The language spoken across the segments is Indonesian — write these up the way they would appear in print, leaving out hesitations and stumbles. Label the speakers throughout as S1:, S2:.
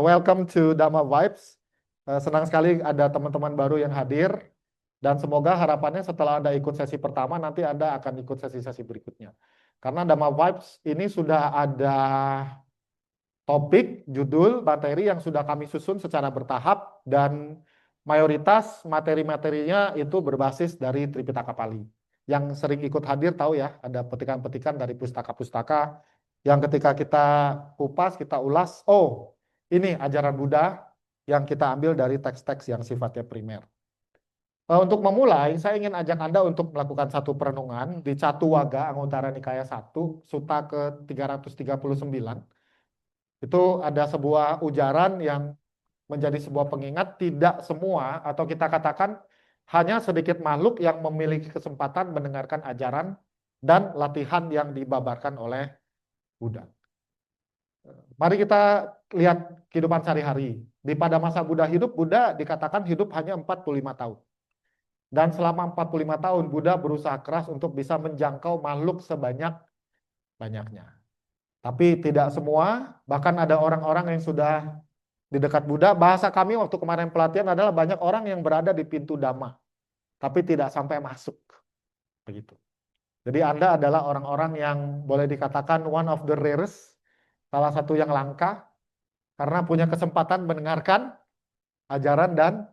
S1: Welcome to Dhamma Vibes. Senang sekali ada teman-teman baru yang hadir. Dan semoga harapannya setelah Anda ikut sesi pertama, nanti Anda akan ikut sesi-sesi berikutnya. Karena Dhamma Vibes ini sudah ada topik, judul, materi yang sudah kami susun secara bertahap. Dan mayoritas materi-materinya itu berbasis dari Tripitaka Pali. Yang sering ikut hadir tahu ya, ada petikan-petikan dari pustaka-pustaka. Yang ketika kita kupas, kita ulas, oh, ini ajaran Buddha yang kita ambil dari teks-teks yang sifatnya primer. Untuk memulai, saya ingin ajak Anda untuk melakukan satu perenungan di Catuwaga, Anguttara Nikaya 1, Sutta ke-339. Itu ada sebuah ujaran yang menjadi sebuah pengingat, tidak semua, atau kita katakan hanya sedikit makhluk yang memiliki kesempatan mendengarkan ajaran dan latihan yang dibabarkan oleh Buddha. Mari kita lihat kehidupan sehari-hari. Pada masa Buddha hidup, Buddha dikatakan hidup hanya 45 tahun. Dan selama 45 tahun, Buddha berusaha keras untuk bisa menjangkau makhluk sebanyak-banyaknya. Tapi tidak semua, bahkan ada orang-orang yang sudah di dekat Buddha. Bahasa kami waktu kemarin pelatihan adalah banyak orang yang berada di pintu Dhamma, tapi tidak sampai masuk. Begitu. Jadi Anda adalah orang-orang yang boleh dikatakan one of the rarest, salah satu yang langka, karena punya kesempatan mendengarkan ajaran dan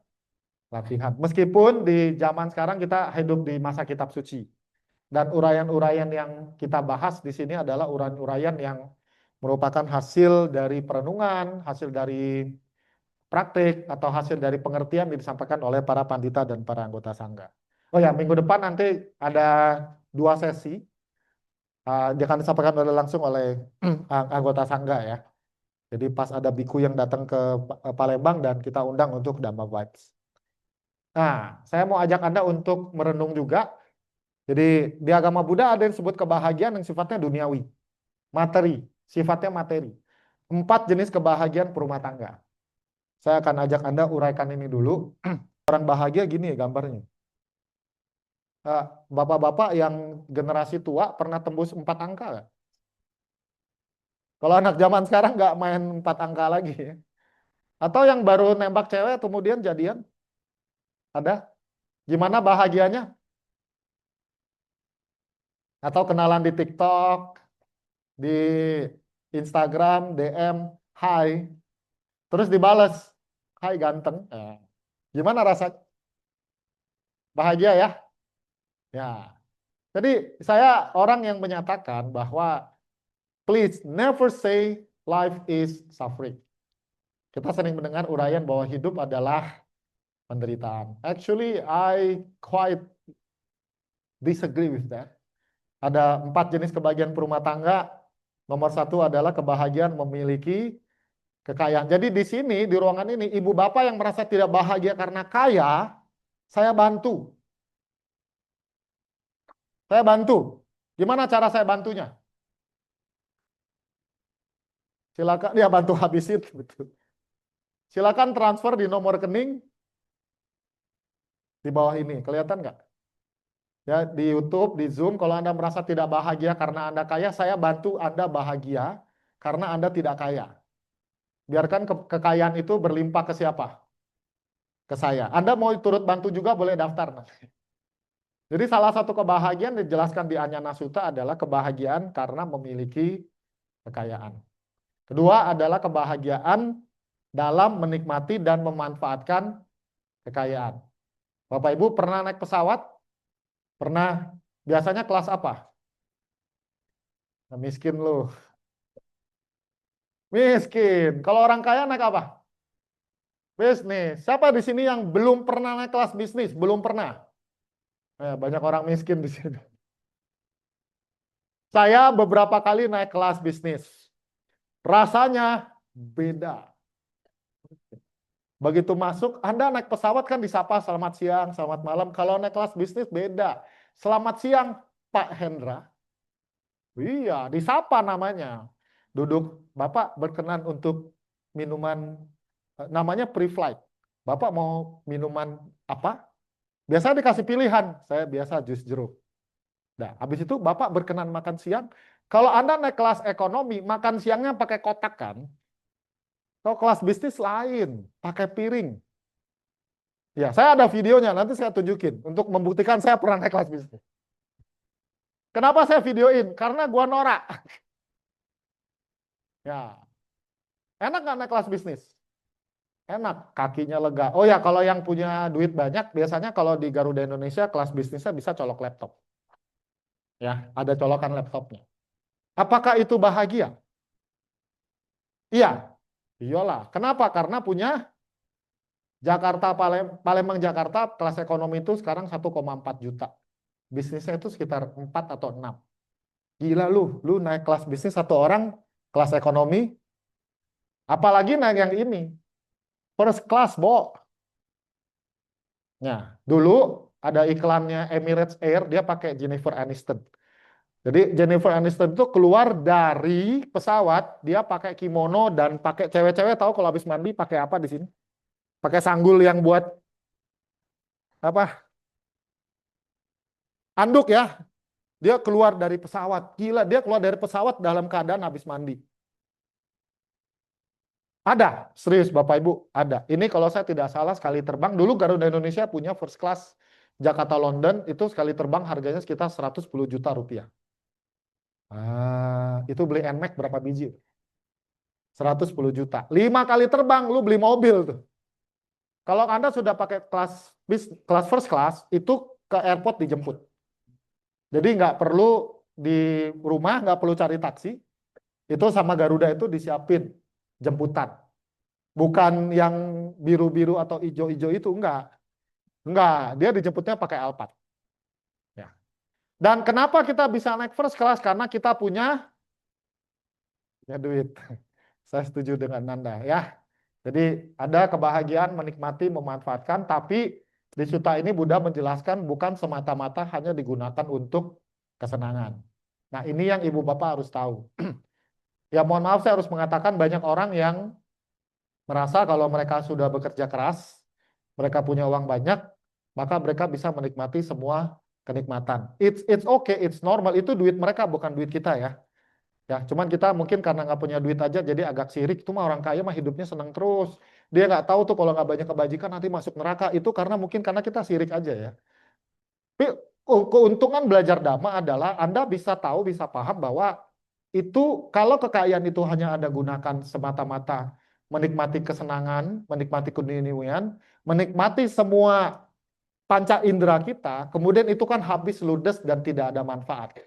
S1: latihan. Meskipun di zaman sekarang kita hidup di masa kitab suci. Dan uraian-uraian yang kita bahas di sini adalah uraian-uraian yang merupakan hasil dari perenungan, hasil dari praktik, atau hasil dari pengertian yang disampaikan oleh para pandita dan para anggota sangga. Oh ya, minggu depan nanti ada 2 sesi. Akan disampaikan langsung oleh anggota sangga ya. Jadi pas ada biku yang datang ke Palembang dan kita undang untuk Dhamma Vibes. Nah, saya mau ajak Anda untuk merenung juga. Jadi di agama Buddha ada yang disebut kebahagiaan yang sifatnya duniawi. Materi, sifatnya materi. 4 jenis kebahagiaan perumah tangga. Saya akan ajak Anda uraikan ini dulu. Orang bahagia gini ya gambarnya. Bapak-bapak yang generasi tua pernah tembus 4 angka nggak? Kalau anak zaman sekarang nggak main 4 angka lagi ya. Atau yang baru nembak cewek kemudian jadian? Ada? Gimana bahagianya? Atau kenalan di TikTok, di Instagram, DM, hai. Terus dibales, hai ganteng. Gimana rasa? Bahagia ya? Ya. Jadi saya orang yang menyatakan bahwa please never say life is suffering. Kita sering mendengar uraian bahwa hidup adalah penderitaan. Actually, I quite disagree with that. Ada 4 jenis kebahagiaan perumah tangga. Nomor 1 adalah kebahagiaan memiliki kekayaan. Jadi di sini, di ruangan ini, ibu bapak yang merasa tidak bahagia karena kaya, saya bantu. Saya bantu. Gimana cara saya bantunya? Silakan, dia bantu habisin. Betul. Silakan transfer di nomor rekening di bawah ini. Kelihatan nggak? Ya, di YouTube, di Zoom, kalau Anda merasa tidak bahagia karena Anda kaya, saya bantu Anda bahagia karena Anda tidak kaya. Biarkan kekayaan itu berlimpah ke siapa? Ke saya. Anda mau turut bantu juga boleh daftar. Jadi salah satu kebahagiaan dijelaskan di Anyana Sutta adalah kebahagiaan karena memiliki kekayaan. Kedua adalah kebahagiaan dalam menikmati dan memanfaatkan kekayaan. Bapak Ibu pernah naik pesawat? Pernah? Biasanya kelas apa? Nah, miskin lu. Miskin. Kalau orang kaya naik apa? Bisnis. Siapa di sini yang belum pernah naik kelas bisnis? Belum pernah. Banyak orang miskin di sini. Saya beberapa kali naik kelas bisnis. Rasanya beda. Begitu masuk, Anda naik pesawat kan disapa selamat siang, selamat malam. Kalau naik kelas bisnis beda. Selamat siang, Pak Hendra. Iya, disapa namanya. Duduk, Bapak berkenan untuk minuman, namanya pre-flight. Bapak mau minuman apa? Biasa dikasih pilihan, saya biasa jus jeruk. Nah, habis itu Bapak berkenan makan siang. Kalau Anda naik kelas ekonomi, makan siangnya pakai kotak kan? Kalau kelas bisnis lain, pakai piring. Ya, saya ada videonya, nanti saya tunjukin untuk membuktikan saya pernah naik kelas bisnis. Kenapa saya videoin? Karena gua norak. Ya, enak nggak naik kelas bisnis? Enak, kakinya lega. Oh ya, kalau yang punya duit banyak, biasanya kalau di Garuda Indonesia kelas bisnisnya bisa colok laptop. Ya, ada colokan laptopnya. Apakah itu bahagia? Iya, iyalah. Kenapa? Karena punya Jakarta, Palembang, Jakarta, kelas ekonomi itu sekarang 1,4 juta. Bisnisnya itu sekitar 4 atau 6. Gila lu naik kelas bisnis satu orang, kelas ekonomi, apalagi naik yang ini, first class, Bo. Nah, dulu ada iklannya Emirates Air, dia pakai Jennifer Aniston. Jadi Jennifer Aniston itu keluar dari pesawat, dia pakai kimono dan pakai cewek-cewek tahu kalau habis mandi pakai apa di sini? Pakai sanggul yang buat apa? Anduk ya. Dia keluar dari pesawat. Gila, dia keluar dari pesawat dalam keadaan habis mandi. Ada, serius Bapak Ibu, ada. Ini kalau saya tidak salah sekali terbang, dulu Garuda Indonesia punya first class Jakarta London, itu sekali terbang harganya sekitar 110 juta rupiah. Itu beli NMAX berapa biji? 110 juta. 5 kali terbang, lu beli mobil tuh. Kalau Anda sudah pakai kelas first class, itu ke airport dijemput. Jadi nggak perlu di rumah, nggak perlu cari taksi. Itu sama Garuda itu disiapin jemputan. Bukan yang biru-biru atau hijau-hijau itu, enggak. Enggak, dia dijemputnya pakai Alphard. Ya. Dan kenapa kita bisa naik first class? Karena kita punya duit. Saya setuju dengan Nanda ya. Jadi ada kebahagiaan menikmati, memanfaatkan, tapi di Sutta ini Buddha menjelaskan bukan semata-mata hanya digunakan untuk kesenangan. Nah ini yang Ibu Bapak harus tahu. Ya mohon maaf saya harus mengatakan banyak orang yang merasa kalau mereka sudah bekerja keras, mereka punya uang banyak, maka mereka bisa menikmati semua kenikmatan. It's okay, it's normal. Itu duit mereka bukan duit kita ya. Ya, cuman kita mungkin karena nggak punya duit aja jadi agak sirik. Itu mah orang kaya mah hidupnya senang terus. Dia nggak tahu tuh kalau nggak banyak kebajikan nanti masuk neraka. Itu karena mungkin karena kita sirik aja ya. Tapi keuntungan belajar dhamma adalah Anda bisa tahu, bisa paham bahwa itu kalau kekayaan itu hanya Anda gunakan semata-mata menikmati kesenangan, menikmati keduniaan, menikmati semua panca indera kita, kemudian itu kan habis ludes dan tidak ada manfaat.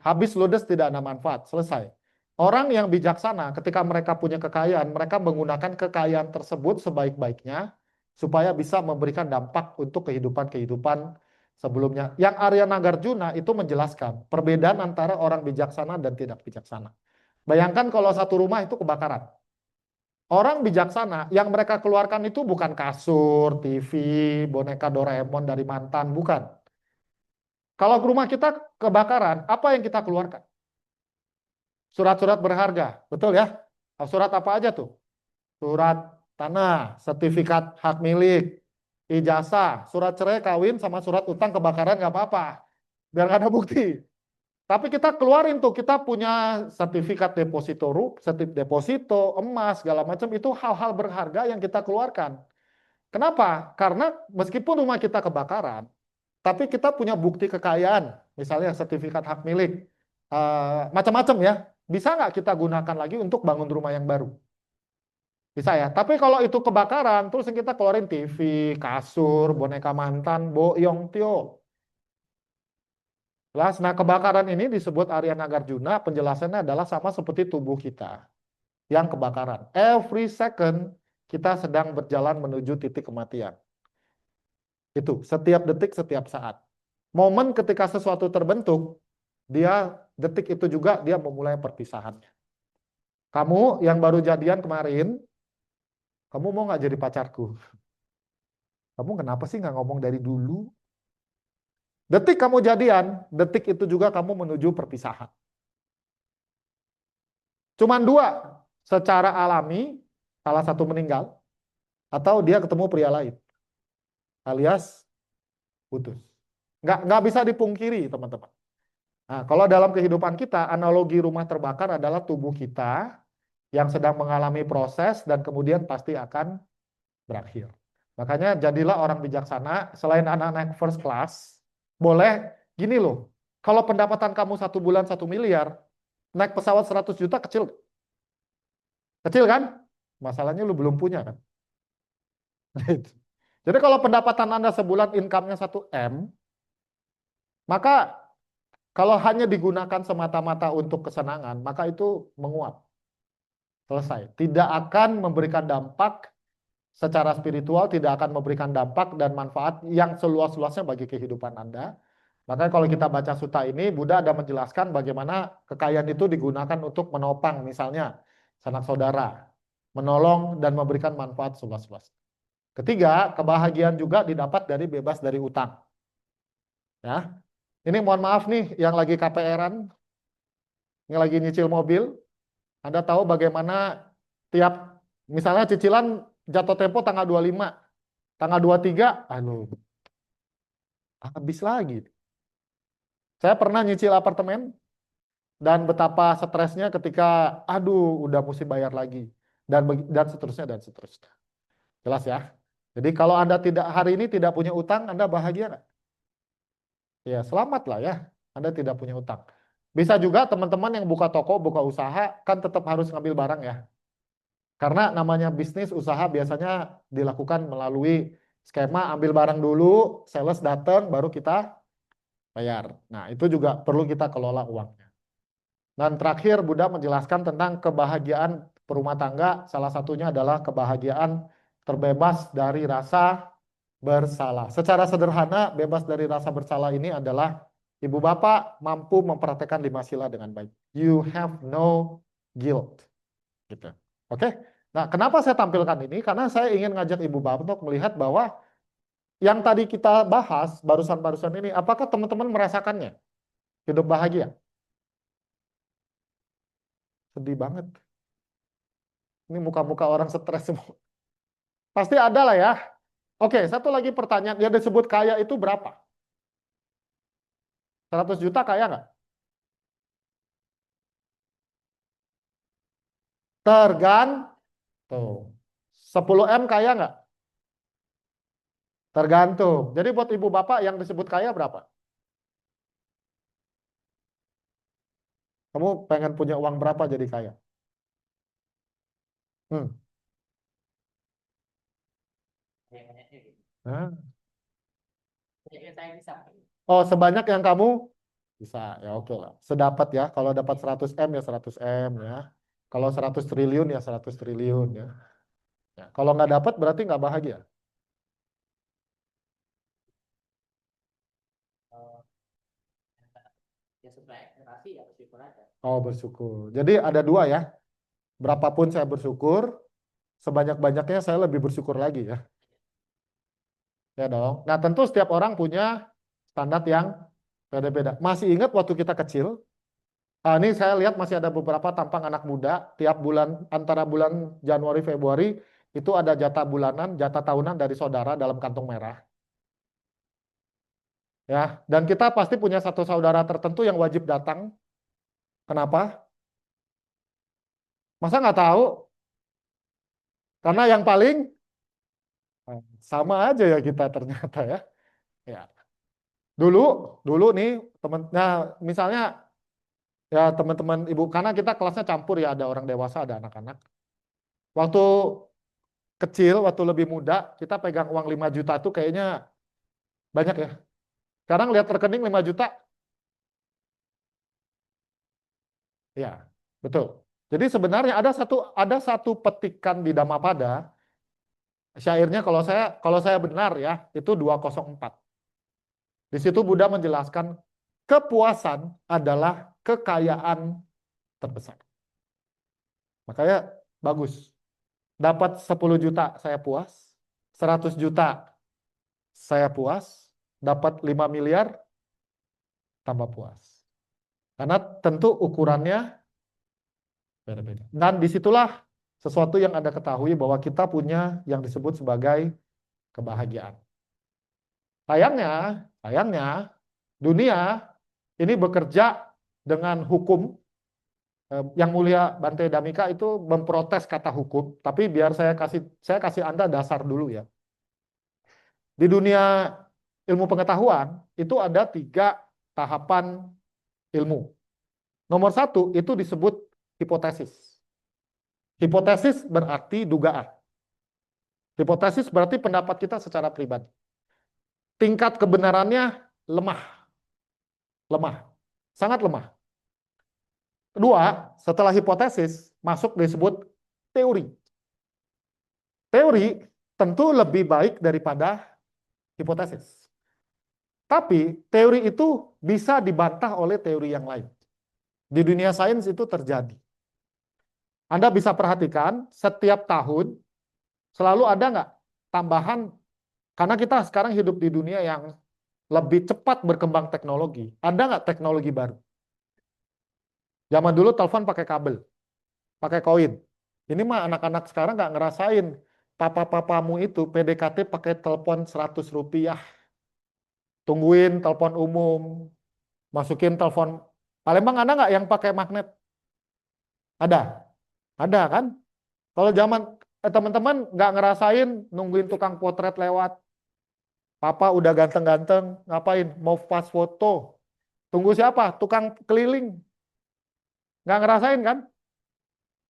S1: Habis ludes tidak ada manfaat, selesai. Orang yang bijaksana ketika mereka punya kekayaan, mereka menggunakan kekayaan tersebut sebaik-baiknya supaya bisa memberikan dampak untuk kehidupan-kehidupan sebelumnya. Yang Arya Nagarjuna itu menjelaskan perbedaan antara orang bijaksana dan tidak bijaksana. Bayangkan kalau satu rumah itu kebakaran. Orang bijaksana yang mereka keluarkan itu bukan kasur, TV, boneka Doraemon dari mantan, bukan. Kalau rumah kita kebakaran, apa yang kita keluarkan? Surat-surat berharga, betul ya? Surat apa aja tuh? Surat tanah, sertifikat hak milik, ijazah, surat cerai, kawin, sama surat utang kebakaran nggak apa-apa, biar nggak ada bukti. Tapi kita keluarin tuh, kita punya sertifikat deposito, deposito, emas, segala macam itu hal-hal berharga yang kita keluarkan. Kenapa? Karena meskipun rumah kita kebakaran, tapi kita punya bukti kekayaan, misalnya sertifikat hak milik, macam-macam ya. Bisa nggak kita gunakan lagi untuk bangun rumah yang baru? Bisa ya. Tapi kalau itu kebakaran, terus yang kita keluarin TV, kasur, boneka mantan, boyong tio. Nah, kebakaran ini disebut Arya Nagarjuna, penjelasannya adalah sama seperti tubuh kita yang kebakaran. Every second kita sedang berjalan menuju titik kematian. Itu, setiap detik, setiap saat. Momen ketika sesuatu terbentuk, detik itu juga dia memulai perpisahannya. Kamu yang baru jadian kemarin, kamu mau nggak jadi pacarku? Kamu kenapa sih nggak ngomong dari dulu? Detik kamu jadian, detik itu juga kamu menuju perpisahan. Cuman dua, secara alami, salah satu meninggal, atau dia ketemu pria lain, alias putus. Nggak bisa dipungkiri, teman-teman. Nah, kalau dalam kehidupan kita, analogi rumah terbakar adalah tubuh kita yang sedang mengalami proses dan kemudian pasti akan berakhir. Makanya jadilah orang bijaksana, selain anak-anak first class, boleh gini loh, kalau pendapatan kamu 1 bulan 1 miliar, naik pesawat 100 juta kecil. Kecil kan? Masalahnya lu belum punya kan? Gitu. Jadi kalau pendapatan Anda sebulan income-nya 1 M, maka kalau hanya digunakan semata-mata untuk kesenangan, maka itu menguap. Selesai. Tidak akan memberikan dampak secara spiritual, tidak akan memberikan dampak dan manfaat yang seluas-luasnya bagi kehidupan Anda. Makanya kalau kita baca sutta ini, Buddha ada menjelaskan bagaimana kekayaan itu digunakan untuk menopang misalnya sanak saudara, menolong dan memberikan manfaat seluas-luasnya. Ketiga, kebahagiaan juga didapat dari bebas dari utang. Ya, ini mohon maaf nih yang lagi KPR-an, yang lagi nyicil mobil, Anda tahu bagaimana tiap misalnya cicilan jatuh tempo tanggal 25, tanggal 23, aduh, habis lagi. Saya pernah nyicil apartemen dan betapa stresnya ketika aduh udah mesti bayar lagi dan seterusnya dan seterusnya. Jelas ya. Jadi kalau Anda tidak hari ini tidak punya utang, Anda bahagia nggak? Ya, selamat lah ya. Anda tidak punya utang. Bisa juga teman-teman yang buka toko, buka usaha, kan tetap harus ngambil barang ya. Karena namanya bisnis usaha biasanya dilakukan melalui skema ambil barang dulu, sales datang, baru kita bayar. Nah, itu juga perlu kita kelola uangnya. Dan terakhir, Buddha menjelaskan tentang kebahagiaan perumah tangga. Salah satunya adalah kebahagiaan terbebas dari rasa bersalah. Secara sederhana, bebas dari rasa bersalah ini adalah ibu bapak mampu mempraktekkan 5 sila dengan baik. You have no guilt. Gitu. Oke? Nah, kenapa saya tampilkan ini? Karena saya ingin ngajak ibu bapak untuk melihat bahwa yang tadi kita bahas barusan-barusan ini, apakah teman-teman merasakannya? Hidup bahagia? Sedih banget. Ini muka-muka orang stres semua. Pasti ada lah ya. Oke, satu lagi pertanyaan. Yang disebut kaya itu berapa? 100 juta kaya nggak? Tergantung. 10 M kaya nggak? Tergantung. Jadi buat ibu bapak yang disebut kaya berapa? Kamu pengen punya uang berapa jadi kaya? Hmm. Hah? Oh, sebanyak yang kamu bisa. Ya oke lah. Sedapat ya. Kalau dapat 100 M ya 100 M ya. Kalau 100 triliun ya 100 triliun ya. Ya, kalau nggak dapat berarti nggak bahagia. Oh, bersyukur. Jadi ada dua ya. Berapapun saya bersyukur, sebanyak-banyaknya saya lebih bersyukur lagi ya. Ya dong. Nah, tentu setiap orang punya standar yang beda-beda. Masih ingat waktu kita kecil? Ini saya lihat masih ada beberapa tampang anak muda. Tiap bulan, antara bulan Januari, Februari, itu ada jatah bulanan, jatah tahunan dari saudara dalam kantong merah. Ya, dan kita pasti punya satu saudara tertentu yang wajib datang. Kenapa? Masa nggak tahu? Karena yang paling sama aja ya kita ternyata ya. Ya. Dulu, dulu nih temen, nah misalnya ya teman-teman ibu, karena kita kelasnya campur ya, ada orang dewasa, ada anak-anak. Waktu kecil, waktu lebih muda, kita pegang uang 5 juta tuh kayaknya banyak ya. Sekarang lihat rekening 5 juta, ya betul. Jadi sebenarnya ada satu petikan di Dhammapada, syairnya kalau saya benar ya, itu 204. Di situ Buddha menjelaskan kepuasan adalah kekayaan terbesar. Makanya bagus. Dapat 10 juta saya puas, 100 juta saya puas, dapat 5 miliar tambah puas. Karena tentu ukurannya beda-beda. Dan disitulah sesuatu yang Anda ketahui bahwa kita punya yang disebut sebagai kebahagiaan. Sayangnya dunia ini bekerja dengan hukum Yang Mulia Bante Damika itu memprotes kata hukum, tapi biar saya kasih Anda dasar dulu ya. Di dunia ilmu pengetahuan itu ada 3 tahapan ilmu. Nomor 1 itu disebut hipotesis. Hipotesis berarti dugaan. Hipotesis berarti pendapat kita secara pribadi. Tingkat kebenarannya lemah, sangat lemah. Kedua, setelah hipotesis masuk disebut teori. Teori tentu lebih baik daripada hipotesis. Tapi teori itu bisa dibantah oleh teori yang lain. Di dunia sains itu terjadi. Anda bisa perhatikan setiap tahun selalu ada nggak tambahan, karena kita sekarang hidup di dunia yang lebih cepat berkembang teknologi. Ada nggak teknologi baru? Zaman dulu telepon pakai kabel, pakai koin. Ini mah anak-anak sekarang nggak ngerasain. Papa-papamu itu PDKT pakai telepon 100 rupiah. Tungguin telepon umum, masukin telepon. Palembang ada nggak yang pakai magnet? Ada, ada kan? Kalau zaman teman-teman nggak ngerasain nungguin tukang potret lewat. Papa udah ganteng-ganteng, ngapain? Mau pas foto. Tunggu siapa? Tukang keliling. Nggak ngerasain kan?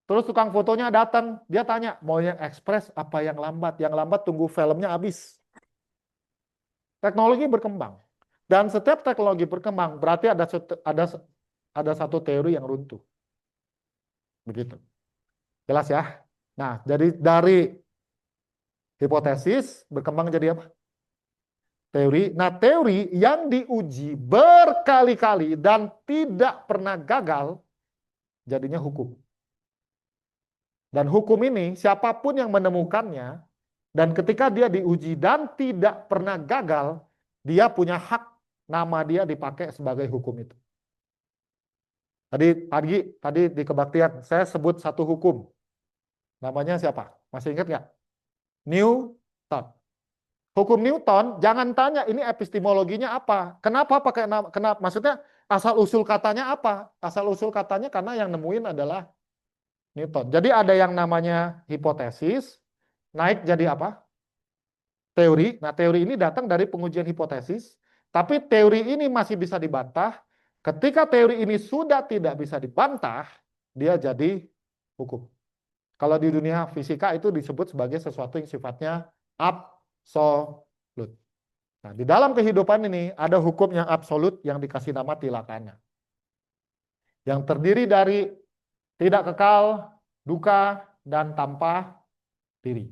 S1: Terus tukang fotonya datang, dia tanya, mau yang ekspres apa yang lambat? Yang lambat tunggu filmnya habis. Teknologi berkembang. Dan setiap teknologi berkembang, berarti ada satu teori yang runtuh. Begitu. Jelas ya? Nah, jadi dari hipotesis berkembang jadi apa? Teori. Nah, teori yang diuji berkali-kali dan tidak pernah gagal, jadinya hukum. Dan hukum ini, siapapun yang menemukannya, dan ketika dia diuji dan tidak pernah gagal, dia punya hak nama dia dipakai sebagai hukum itu. Tadi di kebaktian, saya sebut satu hukum. Namanya siapa? Masih ingat nggak? Newton. Hukum Newton, jangan tanya ini epistemologinya apa. Kenapa pakai nama? Kenapa? Maksudnya asal usul katanya apa? Asal usul katanya karena yang nemuin adalah Newton. Jadi ada yang namanya hipotesis, naik jadi apa? Teori. Nah, teori ini datang dari pengujian hipotesis, tapi teori ini masih bisa dibantah. Ketika teori ini sudah tidak bisa dibantah, dia jadi hukum. Kalau di dunia fisika itu disebut sebagai sesuatu yang sifatnya absolut. Nah, di dalam kehidupan ini ada hukum yang absolut yang dikasih nama tilakana. Yang terdiri dari tidak kekal, duka, dan tanpa diri.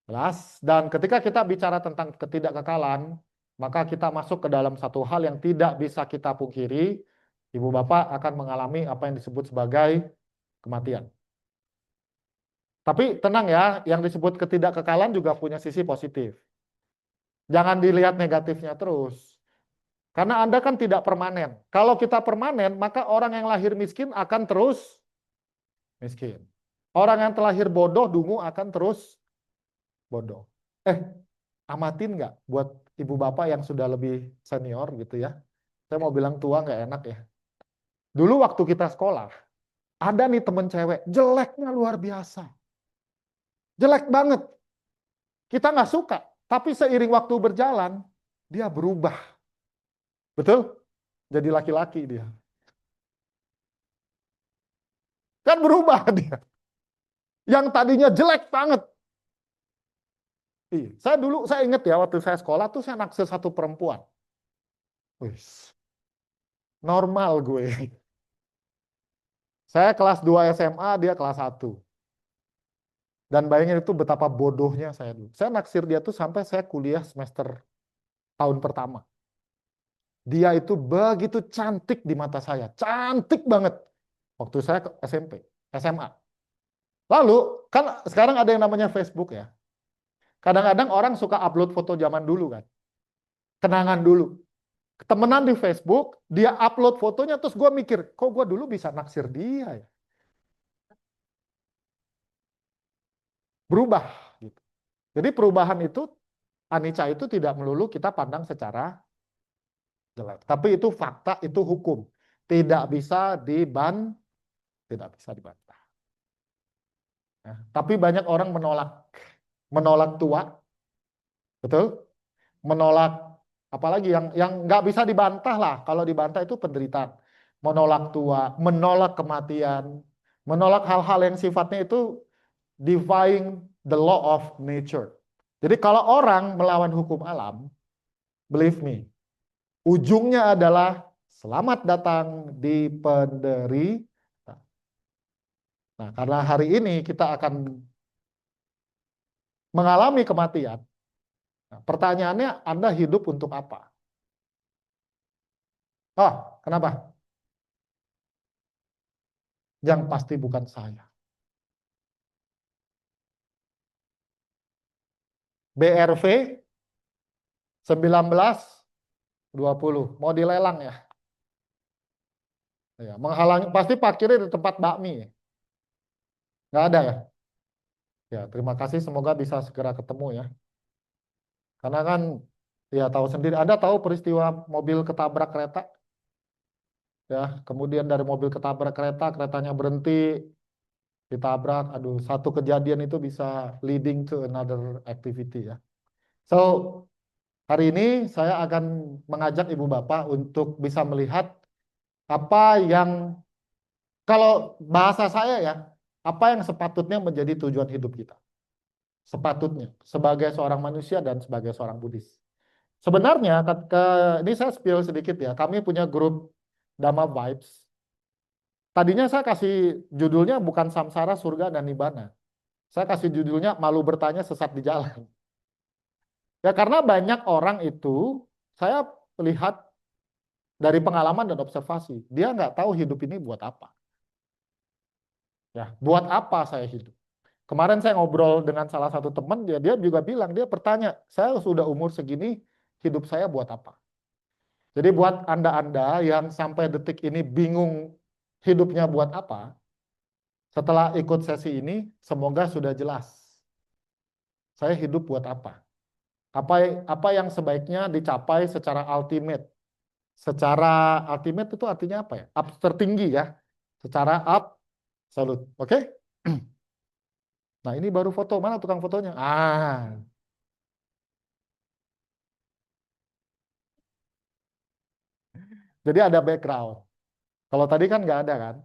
S1: Jelas. Dan ketika kita bicara tentang ketidakkekalan, maka kita masuk ke dalam satu hal yang tidak bisa kita pungkiri. Ibu bapak akan mengalami apa yang disebut sebagai kematian. Tapi tenang ya, yang disebut ketidakkekalan juga punya sisi positif. Jangan dilihat negatifnya terus. Karena Anda kan tidak permanen. Kalau kita permanen, maka orang yang lahir miskin akan terus miskin. Orang yang terlahir bodoh, dungu akan terus bodoh. Amatin nggak buat ibu bapak yang sudah lebih senior gitu ya. Saya mau bilang tua nggak enak ya. Dulu waktu kita sekolah, ada nih temen cewek, jeleknya luar biasa. Jelek banget. Kita nggak suka, tapi seiring waktu berjalan, dia berubah. Betul? Jadi laki-laki dia. Kan berubah dia. Yang tadinya jelek banget. Iya. Saya ingat ya waktu saya sekolah tuh saya naksir satu perempuan. Wih, normal gue. Saya kelas 2 SMA, dia kelas 1. Dan bayangin itu betapa bodohnya saya dulu. Saya naksir dia tuh sampai saya kuliah semester tahun pertama. Dia itu begitu cantik di mata saya. Cantik banget. Waktu saya ke SMP, SMA. Lalu, kan sekarang ada yang namanya Facebook ya. Kadang-kadang orang suka upload foto zaman dulu kan. Kenangan dulu. Temenan di Facebook, dia upload fotonya, terus gue mikir, kok gue dulu bisa naksir dia ya? Berubah. Gitu. Jadi perubahan itu, anicca itu tidak melulu kita pandang secara jelek. Tapi itu fakta, itu hukum. Tidak bisa dibantah. tidak bisa dibantah. Nah, tapi banyak orang menolak tua, betul? Menolak apalagi yang nggak bisa dibantah lah. Kalau dibantah itu penderitaan. Menolak tua, menolak kematian, menolak hal-hal yang sifatnya itu defying the law of nature. Jadi kalau orang melawan hukum alam, believe me, ujungnya adalah selamat datang di penderitaan. Nah, karena hari ini kita akan mengalami kematian. Nah, pertanyaannya, Anda hidup untuk apa? Oh, kenapa? Yang pasti bukan saya. BRV 1920 mau dilelang ya. Ya, menghalangi pasti parkirnya di tempat bakmi. Nggak ada ya. Ya, terima kasih semoga bisa segera ketemu ya. Karena kan ya tahu sendiri, Anda tahu peristiwa mobil ketabrak kereta ya, kemudian dari mobil ketabrak kereta, keretanya berhenti, ditabrak. Aduh, satu kejadian itu bisa leading to another activity ya. So, hari ini saya akan mengajak Ibu Bapak untuk bisa melihat apa yang, kalau bahasa saya ya, apa yang sepatutnya menjadi tujuan hidup kita. Sepatutnya, sebagai seorang manusia dan sebagai seorang Buddhis. Sebenarnya, ini saya spill sedikit ya, kami punya grup Dhamma Vibes. Tadinya saya kasih judulnya bukan Samsara, Surga, dan Nibbana. Saya kasih judulnya Malu Bertanya Sesat di Jalan. Ya karena banyak orang itu, saya lihat dari pengalaman dan observasi, dia nggak tahu hidup ini buat apa. Ya, buat apa saya hidup? Kemarin saya ngobrol dengan salah satu teman, dia juga bilang, dia bertanya, saya sudah umur segini, hidup saya buat apa? Jadi buat Anda-Anda yang sampai detik ini bingung hidupnya buat apa, setelah ikut sesi ini, semoga sudah jelas. Saya hidup buat apa? Apa yang sebaiknya dicapai secara ultimate? Secara ultimate itu artinya apa ya? Up tertinggi ya. Secara absolute. Oke? Nah, ini baru foto. Mana tukang fotonya? Jadi ada background. Kalau tadi kan nggak ada kan?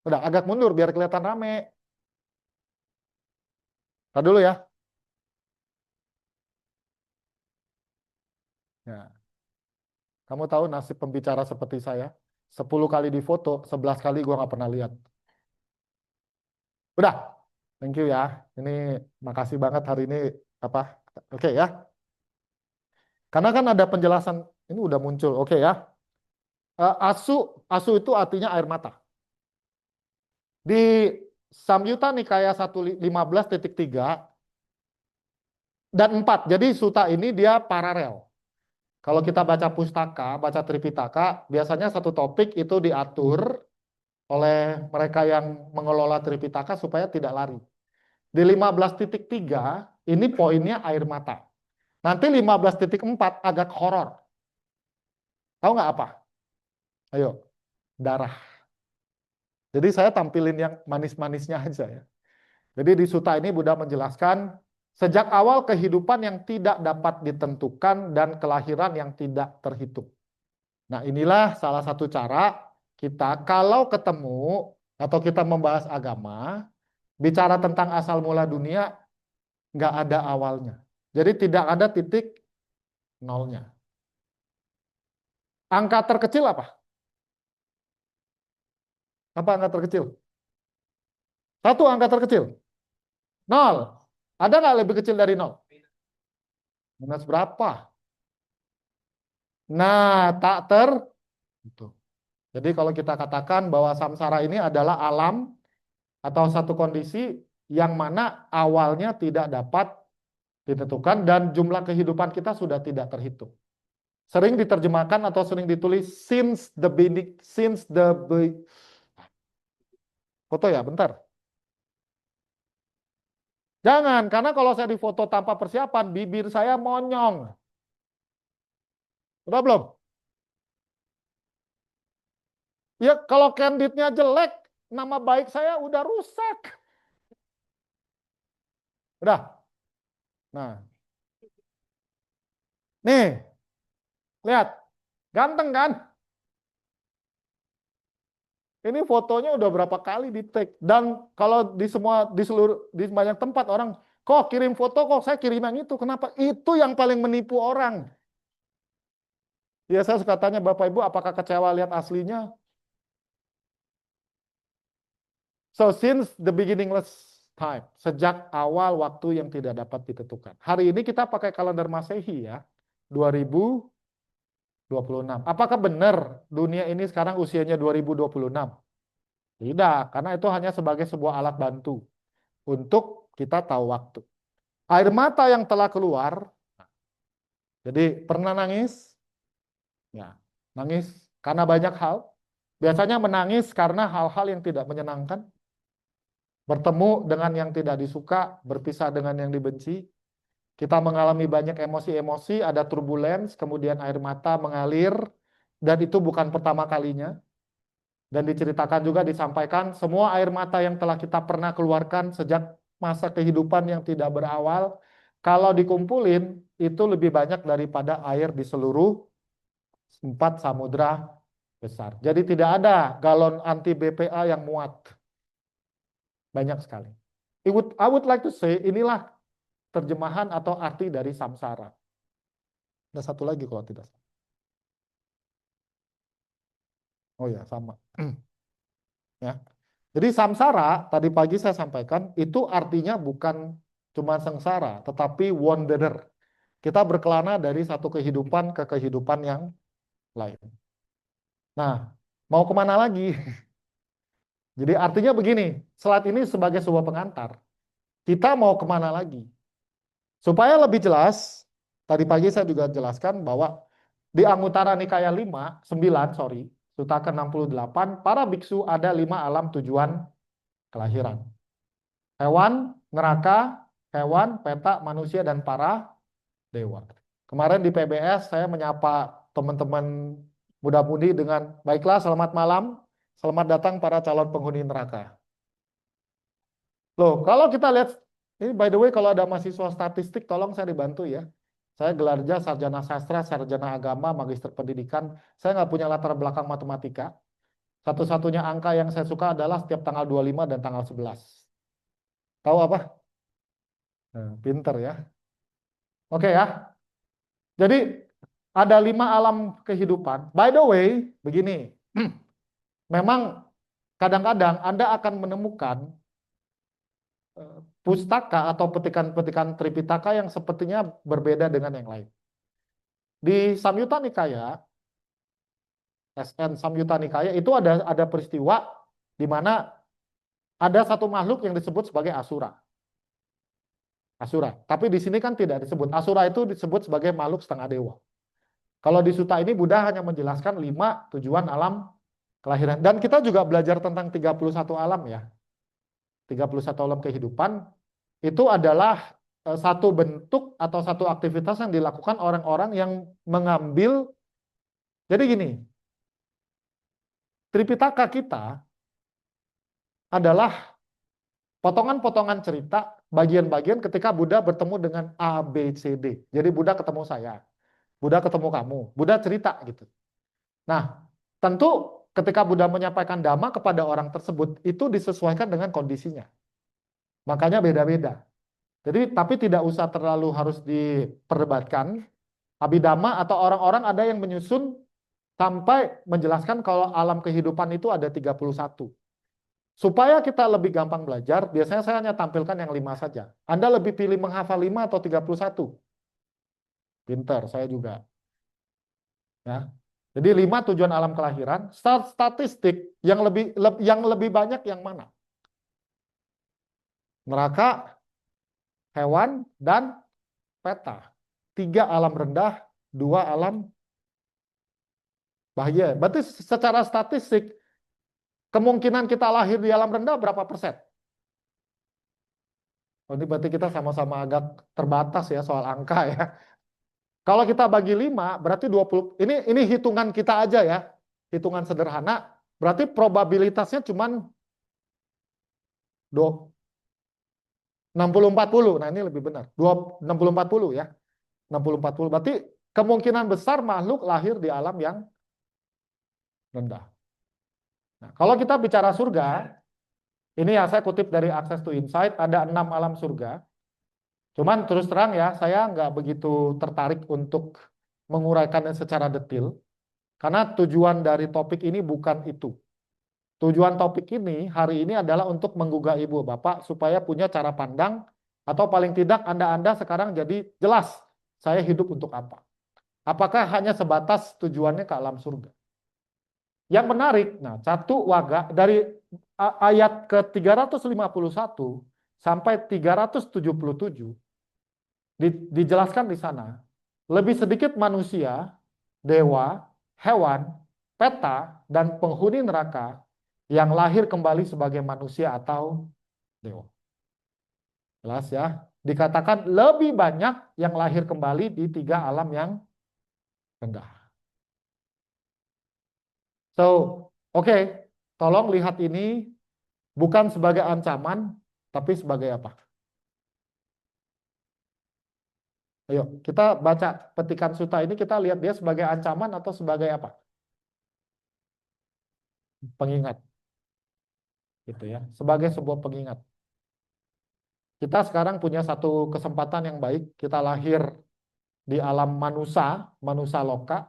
S1: Udah agak mundur biar kelihatan rame. Tadi dulu ya. Nah, kamu tahu nasib pembicara seperti saya? 10 kali di foto, 11 kali gua nggak pernah lihat. Udah, thank you ya. Ini makasih banget hari ini apa? Oke ya. Karena kan ada penjelasan, ini udah muncul. Oke ya. Asu itu artinya air mata. Di Samyutta Nikaya 115.3 dan 4. Jadi suta ini dia paralel. Kalau kita baca pustaka, baca Tripitaka, biasanya satu topik itu diatur oleh mereka yang mengelola Tripitaka supaya tidak lari. Di 15.3 ini poinnya air mata. Nanti 15.4 agak horor. Tahu nggak apa? Ayo, darah. Jadi saya tampilin yang manis-manisnya aja ya. Jadi di suta ini Buddha menjelaskan sejak awal kehidupan yang tidak dapat ditentukan dan kelahiran yang tidak terhitung. Nah, inilah salah satu cara kita kalau ketemu atau kita membahas agama, bicara tentang asal mula dunia, nggak ada awalnya. Jadi tidak ada titik nolnya. Angka terkecil apa? Apa angka terkecil? Satu angka terkecil. Nol. Ada nggak lebih kecil dari nol? Minus berapa? Nah, tak ter. Gitu. Jadi kalau kita katakan bahwa samsara ini adalah alam atau satu kondisi yang mana awalnya tidak dapat ditentukan dan jumlah kehidupan kita sudah tidak terhitung. Sering diterjemahkan atau sering ditulis since the foto ya, bentar. Jangan, karena kalau saya difoto tanpa persiapan, bibir saya monyong. Udah belum? Ya kalau candidnya jelek, nama baik saya udah rusak. Udah. Nah, nih, lihat. Ganteng kan? Ini fotonya udah berapa kali di tag. Dan kalau di seluruh di banyak tempat orang kok kirim foto kok saya kirim yang itu. Kenapa? Itu yang paling menipu orang. Ya saya suka tanya Bapak Ibu apakah kecewa lihat aslinya? So since the beginningless time, sejak awal waktu yang tidak dapat ditentukan. Hari ini kita pakai kalender Masehi ya, 2026. Apakah benar dunia ini sekarang usianya 2026? Tidak, karena itu hanya sebagai sebuah alat bantu untuk kita tahu waktu. Air mata yang telah keluar, jadi pernah nangis? Ya, nangis karena banyak hal. Biasanya menangis karena hal-hal yang tidak menyenangkan. Bertemu dengan yang tidak disuka, berpisah dengan yang dibenci. Kita mengalami banyak emosi-emosi, ada turbulence, kemudian air mata mengalir, dan itu bukan pertama kalinya. Dan diceritakan juga, disampaikan, semua air mata yang telah kita pernah keluarkan sejak masa kehidupan yang tidak berawal, kalau dikumpulin, itu lebih banyak daripada air di seluruh 4 samudra besar. Jadi tidak ada galon anti BPA yang muat. Banyak sekali. I would like to say, inilah terjemahan atau arti dari samsara. Ada satu lagi kalau tidak salah. Oh ya, sama. Ya. Jadi samsara, tadi pagi saya sampaikan, itu artinya bukan cuma sengsara, tetapi wanderer. Kita berkelana dari satu kehidupan ke kehidupan yang lain. Nah, mau kemana lagi? Jadi artinya begini, slide ini sebagai sebuah pengantar. Kita mau kemana lagi? Supaya lebih jelas, tadi pagi saya juga jelaskan bahwa di Anguttara Nikaya 5, 9, sorry, Sutta ke-68, para biksu ada 5 alam tujuan kelahiran. Hewan, neraka, hewan, peta, manusia, dan para dewa. Kemarin di PBS saya menyapa teman-teman muda-mudi dengan, baiklah selamat malam, selamat datang para calon penghuni neraka. Loh, kalau kita lihat, ini by the way kalau ada mahasiswa statistik tolong saya dibantu ya. Saya gelarnya sarjana sastra, sarjana agama, magister pendidikan. Saya nggak punya latar belakang matematika. Satu-satunya angka yang saya suka adalah setiap tanggal 25 dan tanggal 11. Tahu apa? Pinter ya. Oke ya. Jadi ada 5 alam kehidupan. By the way, begini. Memang kadang-kadang Anda akan menemukan pustaka atau petikan-petikan Tripitaka yang sepertinya berbeda dengan yang lain. Di Samyutta Nikaya, SN Samyutta Nikaya itu ada peristiwa di mana ada satu makhluk yang disebut sebagai Asura. Asura. Tapi di sini kan tidak disebut. Asura itu disebut sebagai makhluk setengah dewa. Kalau di Sutta ini Buddha hanya menjelaskan 5 tujuan alam kelahiran. Dan kita juga belajar tentang 31 alam ya. 31 alam kehidupan itu adalah satu bentuk atau satu aktivitas yang dilakukan orang-orang yang mengambil. Jadi gini, Tripitaka kita adalah potongan-potongan cerita, bagian-bagian ketika Buddha bertemu dengan A, B, C, D. Jadi Buddha ketemu saya, Buddha ketemu kamu, Buddha cerita gitu. Nah, tentu ketika Buddha menyampaikan dhamma kepada orang tersebut, itu disesuaikan dengan kondisinya. Makanya beda-beda. Jadi, tapi tidak usah terlalu harus diperdebatkan. Abhidhamma atau orang-orang ada yang menyusun sampai menjelaskan kalau alam kehidupan itu ada 31. Supaya kita lebih gampang belajar, biasanya saya hanya tampilkan yang 5 saja. Anda lebih pilih menghafal 5 atau 31? Pinter, saya juga. Ya. Jadi 5 tujuan alam kelahiran, statistik yang lebih banyak yang mana? Neraka, hewan, dan peta. 3 alam rendah, 2 alam bahagia. Berarti secara statistik, kemungkinan kita lahir di alam rendah berapa persen? Oh, ini berarti kita sama-sama agak terbatas ya soal angka ya. Kalau kita bagi 5, berarti 20. Ini hitungan kita aja ya. Hitungan sederhana. Berarti probabilitasnya cuman 60-40. Nah, ini lebih benar. 60-40 ya. 60-40. Berarti kemungkinan besar makhluk lahir di alam yang rendah. Nah, kalau kita bicara surga, ini ya saya kutip dari Access to Insight, ada 6 alam surga. Cuman terus terang ya, saya nggak begitu tertarik untuk menguraikannya secara detail. Karena tujuan dari topik ini bukan itu. Tujuan topik ini hari ini adalah untuk menggugah ibu bapak supaya punya cara pandang atau paling tidak Anda sekarang jadi jelas saya hidup untuk apa. Apakah hanya sebatas tujuannya ke alam surga? Yang menarik, nah satu waga dari ayat ke 351 sampai 377 dijelaskan di sana. Lebih sedikit manusia, dewa, hewan, peta, dan penghuni neraka yang lahir kembali sebagai manusia atau dewa. Jelas ya. Dikatakan lebih banyak yang lahir kembali di 3 alam yang rendah. So, oke, tolong lihat ini bukan sebagai ancaman, tapi sebagai apa? Ayo, kita baca petikan Sutta ini, kita lihat dia sebagai ancaman atau sebagai apa? Pengingat. Gitu ya, sebagai sebuah pengingat. Kita sekarang punya satu kesempatan yang baik, kita lahir di alam manusia loka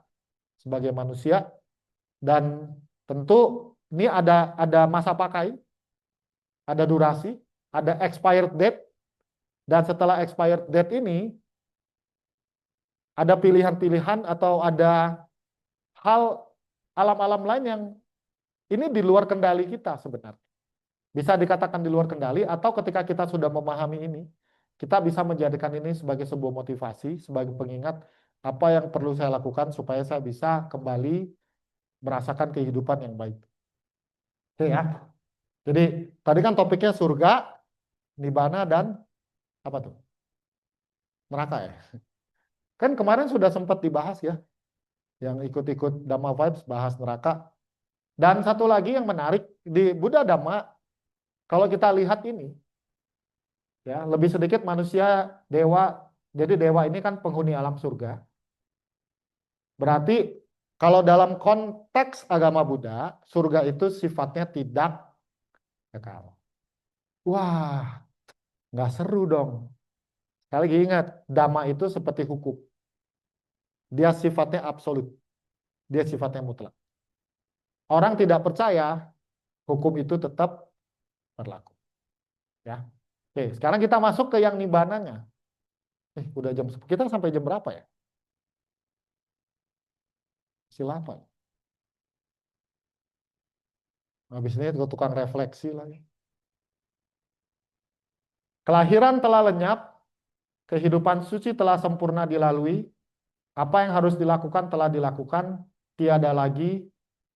S1: sebagai manusia, dan tentu ini ada masa pakai, ada durasi, ada expired date, dan setelah expired date ini ada pilihan-pilihan atau ada hal alam-alam lain yang ini di luar kendali kita sebenarnya. Bisa dikatakan di luar kendali, atau ketika kita sudah memahami ini, kita bisa menjadikan ini sebagai sebuah motivasi, sebagai pengingat apa yang perlu saya lakukan supaya saya bisa kembali merasakan kehidupan yang baik. Oke ya. Jadi tadi kan topiknya surga, nirvana, dan apa tuh? Neraka ya. Kan kemarin sudah sempat dibahas ya, yang ikut-ikut Dhamma Vibes bahas neraka. Dan satu lagi yang menarik di Buddha Dhamma, kalau kita lihat ini, ya lebih sedikit manusia, dewa. Jadi dewa ini kan penghuni alam surga. Berarti kalau dalam konteks agama Buddha, surga itu sifatnya tidak kekal. Wah, nggak seru dong. Sekali lagi ingat, Dhamma itu seperti hukum. Dia sifatnya absolut. Dia sifatnya mutlak. Orang tidak percaya, hukum itu tetap berlaku. Ya. Oke, sekarang kita masuk ke yang nibbananya. Udah jam, kita sampai jam berapa ya? Silapan. Habis ini gue tukang refleksi lagi. Kelahiran telah lenyap, kehidupan suci telah sempurna dilalui, apa yang harus dilakukan telah dilakukan, tiada lagi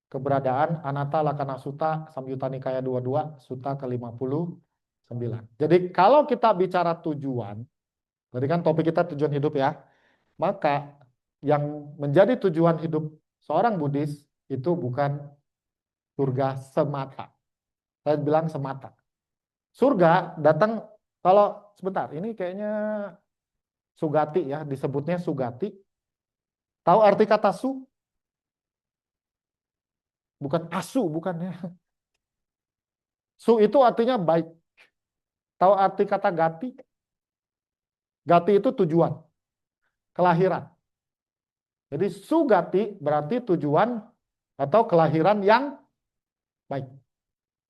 S1: keberadaan Anatta Lakkhana Sutta Samyutta Nikaya 22, Sutta ke-59. Jadi kalau kita bicara tujuan, tadi kan topik kita tujuan hidup ya, maka yang menjadi tujuan hidup seorang Buddhis itu bukan surga semata. Saya bilang semata. Surga datang, kalau sebentar, ini kayaknya Sugati ya, disebutnya Sugati. Tahu arti kata su? Bukan asu, bukan ya. Su itu artinya baik. Tahu arti kata gati? Gati itu tujuan, kelahiran. Jadi Sugati berarti tujuan atau kelahiran yang baik.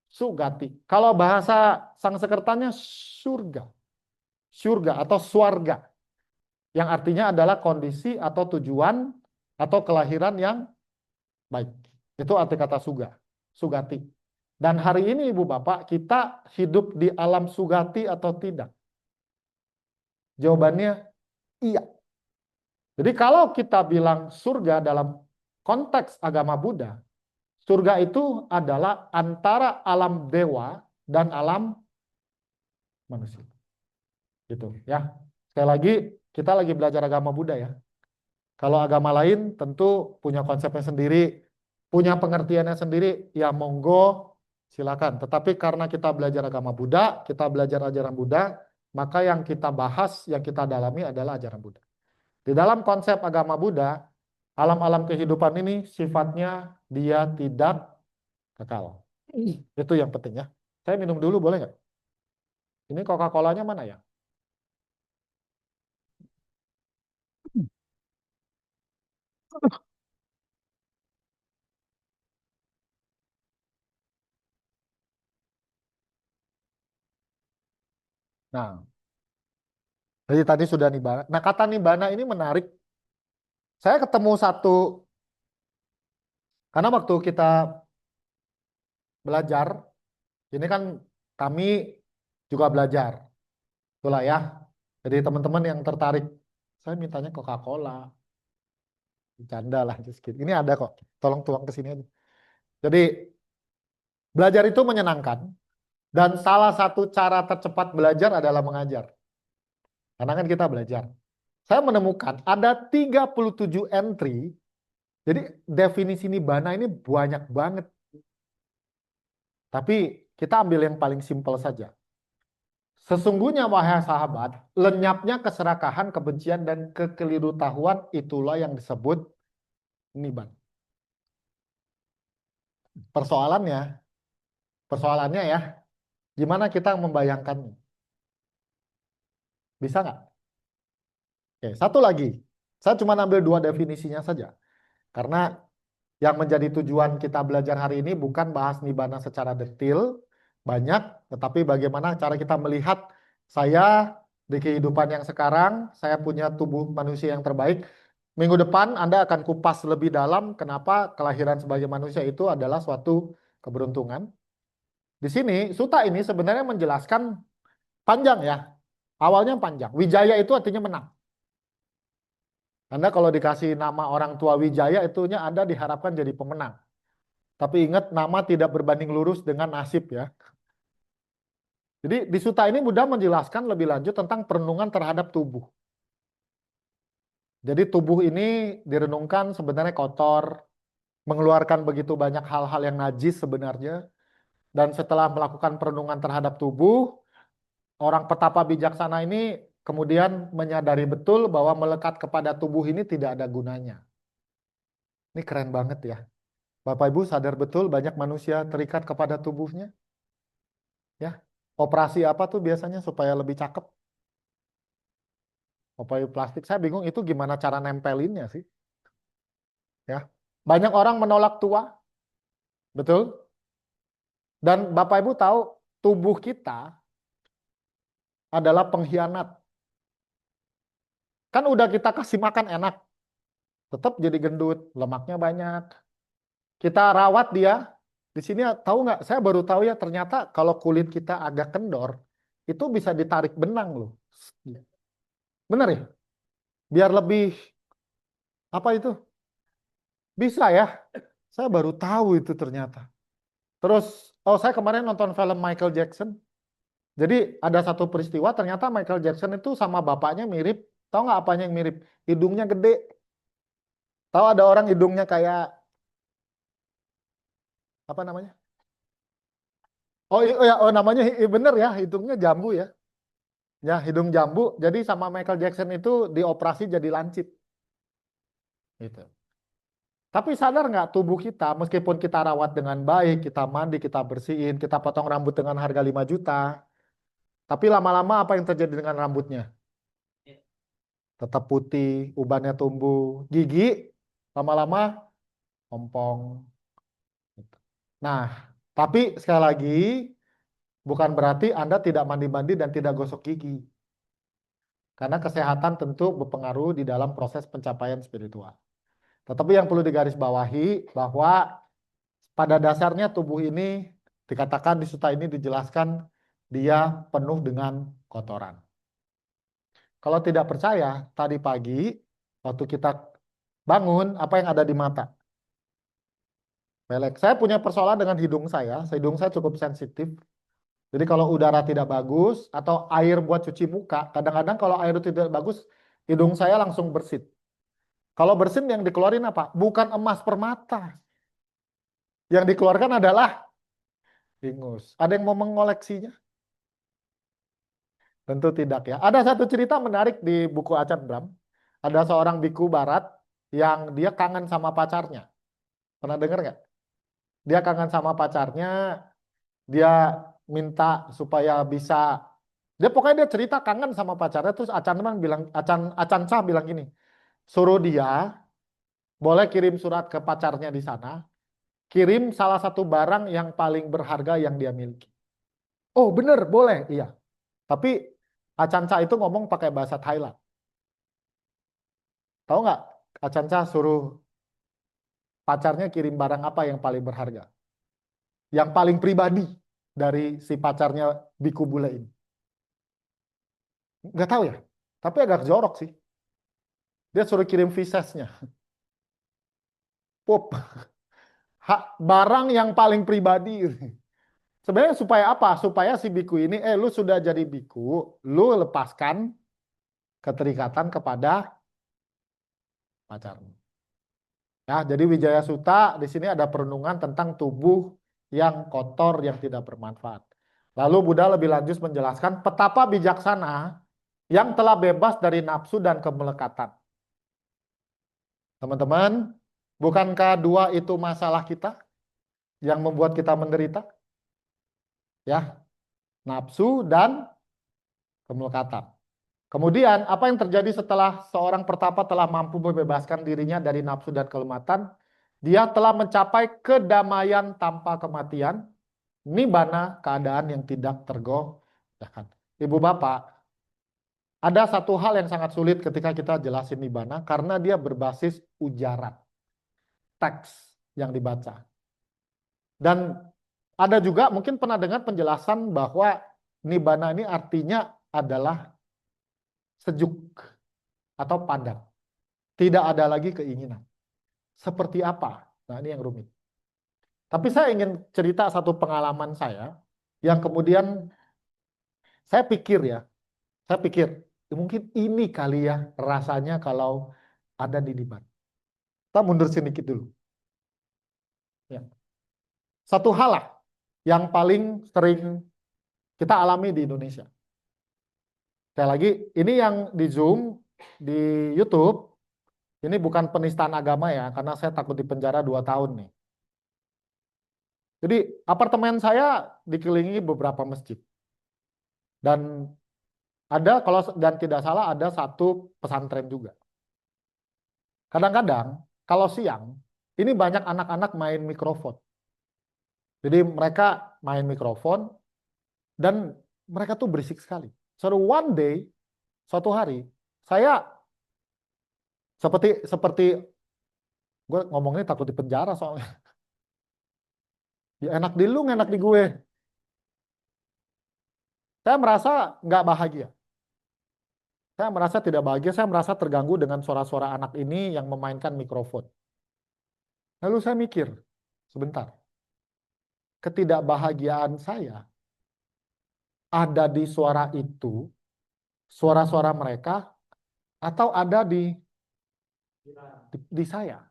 S1: Sugati. Kalau bahasa Sanskertanya surga. Surga atau swarga. Yang artinya adalah kondisi atau tujuan atau kelahiran yang baik. Itu arti kata suga. Sugati. Dan hari ini Ibu Bapak, kita hidup di alam sugati atau tidak? Jawabannya iya. Jadi kalau kita bilang surga dalam konteks agama Buddha, surga itu adalah antara alam dewa dan alam manusia. Gitu ya. Sekali lagi, kita lagi belajar agama Buddha ya. Kalau agama lain tentu punya konsepnya sendiri. punya pengertiannya sendiri, ya monggo silakan. Tetapi karena kita belajar agama Buddha, kita belajar ajaran Buddha, maka yang kita bahas, yang kita dalami adalah ajaran Buddha. Di dalam konsep agama Buddha, alam-alam kehidupan ini sifatnya dia tidak kekal. Itu yang penting ya. Saya minum dulu boleh nggak? Ini Coca-Colanya mana ya? Nah, jadi tadi sudah nibbana. Nah, kata nibbana ini menarik. Saya ketemu satu, karena waktu kita belajar, ini kan kami juga belajar. Itulah ya. Jadi teman-teman yang tertarik, saya mintanya Coca-Cola. Bercanda lah. Ini ada kok. Tolong tuang ke sini aja. Jadi belajar itu menyenangkan. Dan salah satu cara tercepat belajar adalah mengajar. Karena kan kita belajar. Saya menemukan ada 37 entry. Jadi definisi nibbana ini banyak banget. Tapi kita ambil yang paling simpel saja. Sesungguhnya wahai sahabat, lenyapnya keserakahan, kebencian, dan kekelirutahuan itulah yang disebut nibbana. Persoalannya ya, gimana kita membayangkannya? Bisa nggak? Oke, satu lagi. Saya cuma ambil dua definisinya saja. Karena yang menjadi tujuan kita belajar hari ini bukan bahas nibbana secara detail, banyak, tetapi bagaimana cara kita melihat saya di kehidupan yang sekarang, saya punya tubuh manusia yang terbaik. Minggu depan Anda akan kupas lebih dalam kenapa kelahiran sebagai manusia itu adalah suatu keberuntungan. Di sini, suta ini sebenarnya menjelaskan panjang ya. Awalnya panjang. Wijaya itu artinya menang. Anda kalau dikasih nama orang tua Wijaya, itunya Anda diharapkan jadi pemenang. Tapi ingat, nama tidak berbanding lurus dengan nasib ya. Jadi di suta ini Buddha menjelaskan lebih lanjut tentang perenungan terhadap tubuh. Jadi tubuh ini direnungkan sebenarnya kotor, mengeluarkan begitu banyak hal-hal yang najis sebenarnya. Dan setelah melakukan perenungan terhadap tubuh, orang petapa bijaksana ini kemudian menyadari betul bahwa melekat kepada tubuh ini tidak ada gunanya. Ini keren banget ya. Bapak Ibu sadar betul banyak manusia terikat kepada tubuhnya? Ya. Operasi apa tuh biasanya supaya lebih cakep? Operasi plastik. Saya bingung itu gimana cara nempelinnya sih? Ya. Banyak orang menolak tua, betul? Dan Bapak Ibu tahu tubuh kita adalah pengkhianat. Kan udah kita kasih makan enak, tetap jadi gendut, lemaknya banyak. Kita rawat dia. Di sini tahu nggak? Saya baru tahu ya ternyata kalau kulit kita agak kendor, itu bisa ditarik benang loh. Bener ya? Biar lebih apa itu? Bisa ya? Saya baru tahu itu ternyata. Terus, oh saya kemarin nonton film Michael Jackson. Jadi ada satu peristiwa ternyata Michael Jackson itu sama bapaknya mirip. Tahu nggak apanya yang mirip? Hidungnya gede. Tahu ada orang hidungnya kayak apa namanya? Oh iya, oh namanya bener ya, hidungnya jambu ya. Ya, hidung jambu. Jadi sama Michael Jackson itu dioperasi jadi lancip. Gitu. Tapi sadar nggak tubuh kita, meskipun kita rawat dengan baik, kita mandi, kita bersihin, kita potong rambut dengan harga 5 juta, tapi lama-lama apa yang terjadi dengan rambutnya? Tetap putih, ubannya tumbuh, gigi lama-lama ompong. Gitu. Nah, tapi sekali lagi, bukan berarti Anda tidak mandi-mandi dan tidak gosok gigi. Karena kesehatan tentu berpengaruh di dalam proses pencapaian spiritual. Tetapi yang perlu digarisbawahi bahwa pada dasarnya tubuh ini dikatakan di suta ini dijelaskan dia penuh dengan kotoran. Kalau tidak percaya, tadi pagi waktu kita bangun, apa yang ada di mata? Pelek. Saya punya persoalan dengan hidung saya. Hidung saya cukup sensitif. Jadi kalau udara tidak bagus atau air buat cuci muka, kadang-kadang kalau air tidak bagus, hidung saya langsung bersin. Kalau bersin yang dikeluarin apa? Bukan emas permata. Yang dikeluarkan adalah ingus. Ada yang mau mengoleksinya? Tentu tidak ya. Ada satu cerita menarik di buku Acan Bram. Ada seorang biku barat yang dia kangen sama pacarnya. Pernah dengar nggak? Dia kangen sama pacarnya, dia minta supaya bisa, dia pokoknya dia cerita kangen sama pacarnya, terus Acan Bram bilang, Acan Chah bilang gini, suruh dia boleh kirim surat ke pacarnya di sana, kirim salah satu barang yang paling berharga yang dia miliki. Oh bener, boleh, iya. Tapi Acanca itu ngomong pakai bahasa Thailand. Tahu nggak? Acanca suruh pacarnya kirim barang apa yang paling berharga? Yang paling pribadi dari si pacarnya Biku Bule ini. Nggak tahu ya. Tapi agak jorok sih. Dia suruh kirim visesnya. Pop. Barang yang paling pribadi. Sebenarnya supaya apa? Supaya si biku ini, lu sudah jadi biku, lu lepaskan keterikatan kepada pacarmu. Ya, jadi Wijaya Suta di sini ada perenungan tentang tubuh yang kotor yang tidak bermanfaat. Lalu Buddha lebih lanjut menjelaskan betapa bijaksana yang telah bebas dari nafsu dan kemelekatan. Teman-teman, bukankah dua itu masalah kita yang membuat kita menderita? Ya, nafsu dan kemelekatan. Kemudian, apa yang terjadi setelah seorang pertapa telah mampu membebaskan dirinya dari nafsu dan kelematan? Dia telah mencapai kedamaian tanpa kematian, nibbana, keadaan yang tidak tergoyahkan. Ibu bapak, ada satu hal yang sangat sulit ketika kita jelasin nibbana karena dia berbasis ujaran, teks yang dibaca. Dan ada juga mungkin pernah dengar penjelasan bahwa nibbana ini artinya adalah sejuk atau padam. Tidak ada lagi keinginan. Seperti apa? Nah, ini yang rumit. Tapi saya ingin cerita satu pengalaman saya yang kemudian saya pikir mungkin ini kali ya rasanya kalau ada di Nibbana. Kita mundur sedikit dulu. Ya. Satu hal lah yang paling sering kita alami di Indonesia. Sekali lagi, ini yang di Zoom, di YouTube, ini bukan penistaan agama ya, karena saya takut dipenjara 2 tahun nih. Jadi apartemen saya dikelilingi beberapa masjid. Dan ada, kalau dan tidak salah, ada satu pesantren juga. Kadang-kadang, kalau siang, ini banyak anak-anak main mikrofon. Jadi mereka main mikrofon, dan mereka tuh berisik sekali. So one day, suatu hari, saya seperti gue ngomongnya takut di penjara soalnya. Ya enak di lu, enak di gue. Saya merasa nggak bahagia. Saya merasa tidak bahagia, saya merasa terganggu dengan suara-suara anak ini yang memainkan mikrofon. Lalu saya mikir, sebentar, ketidakbahagiaan saya ada di suara itu, suara-suara mereka, atau ada di saya.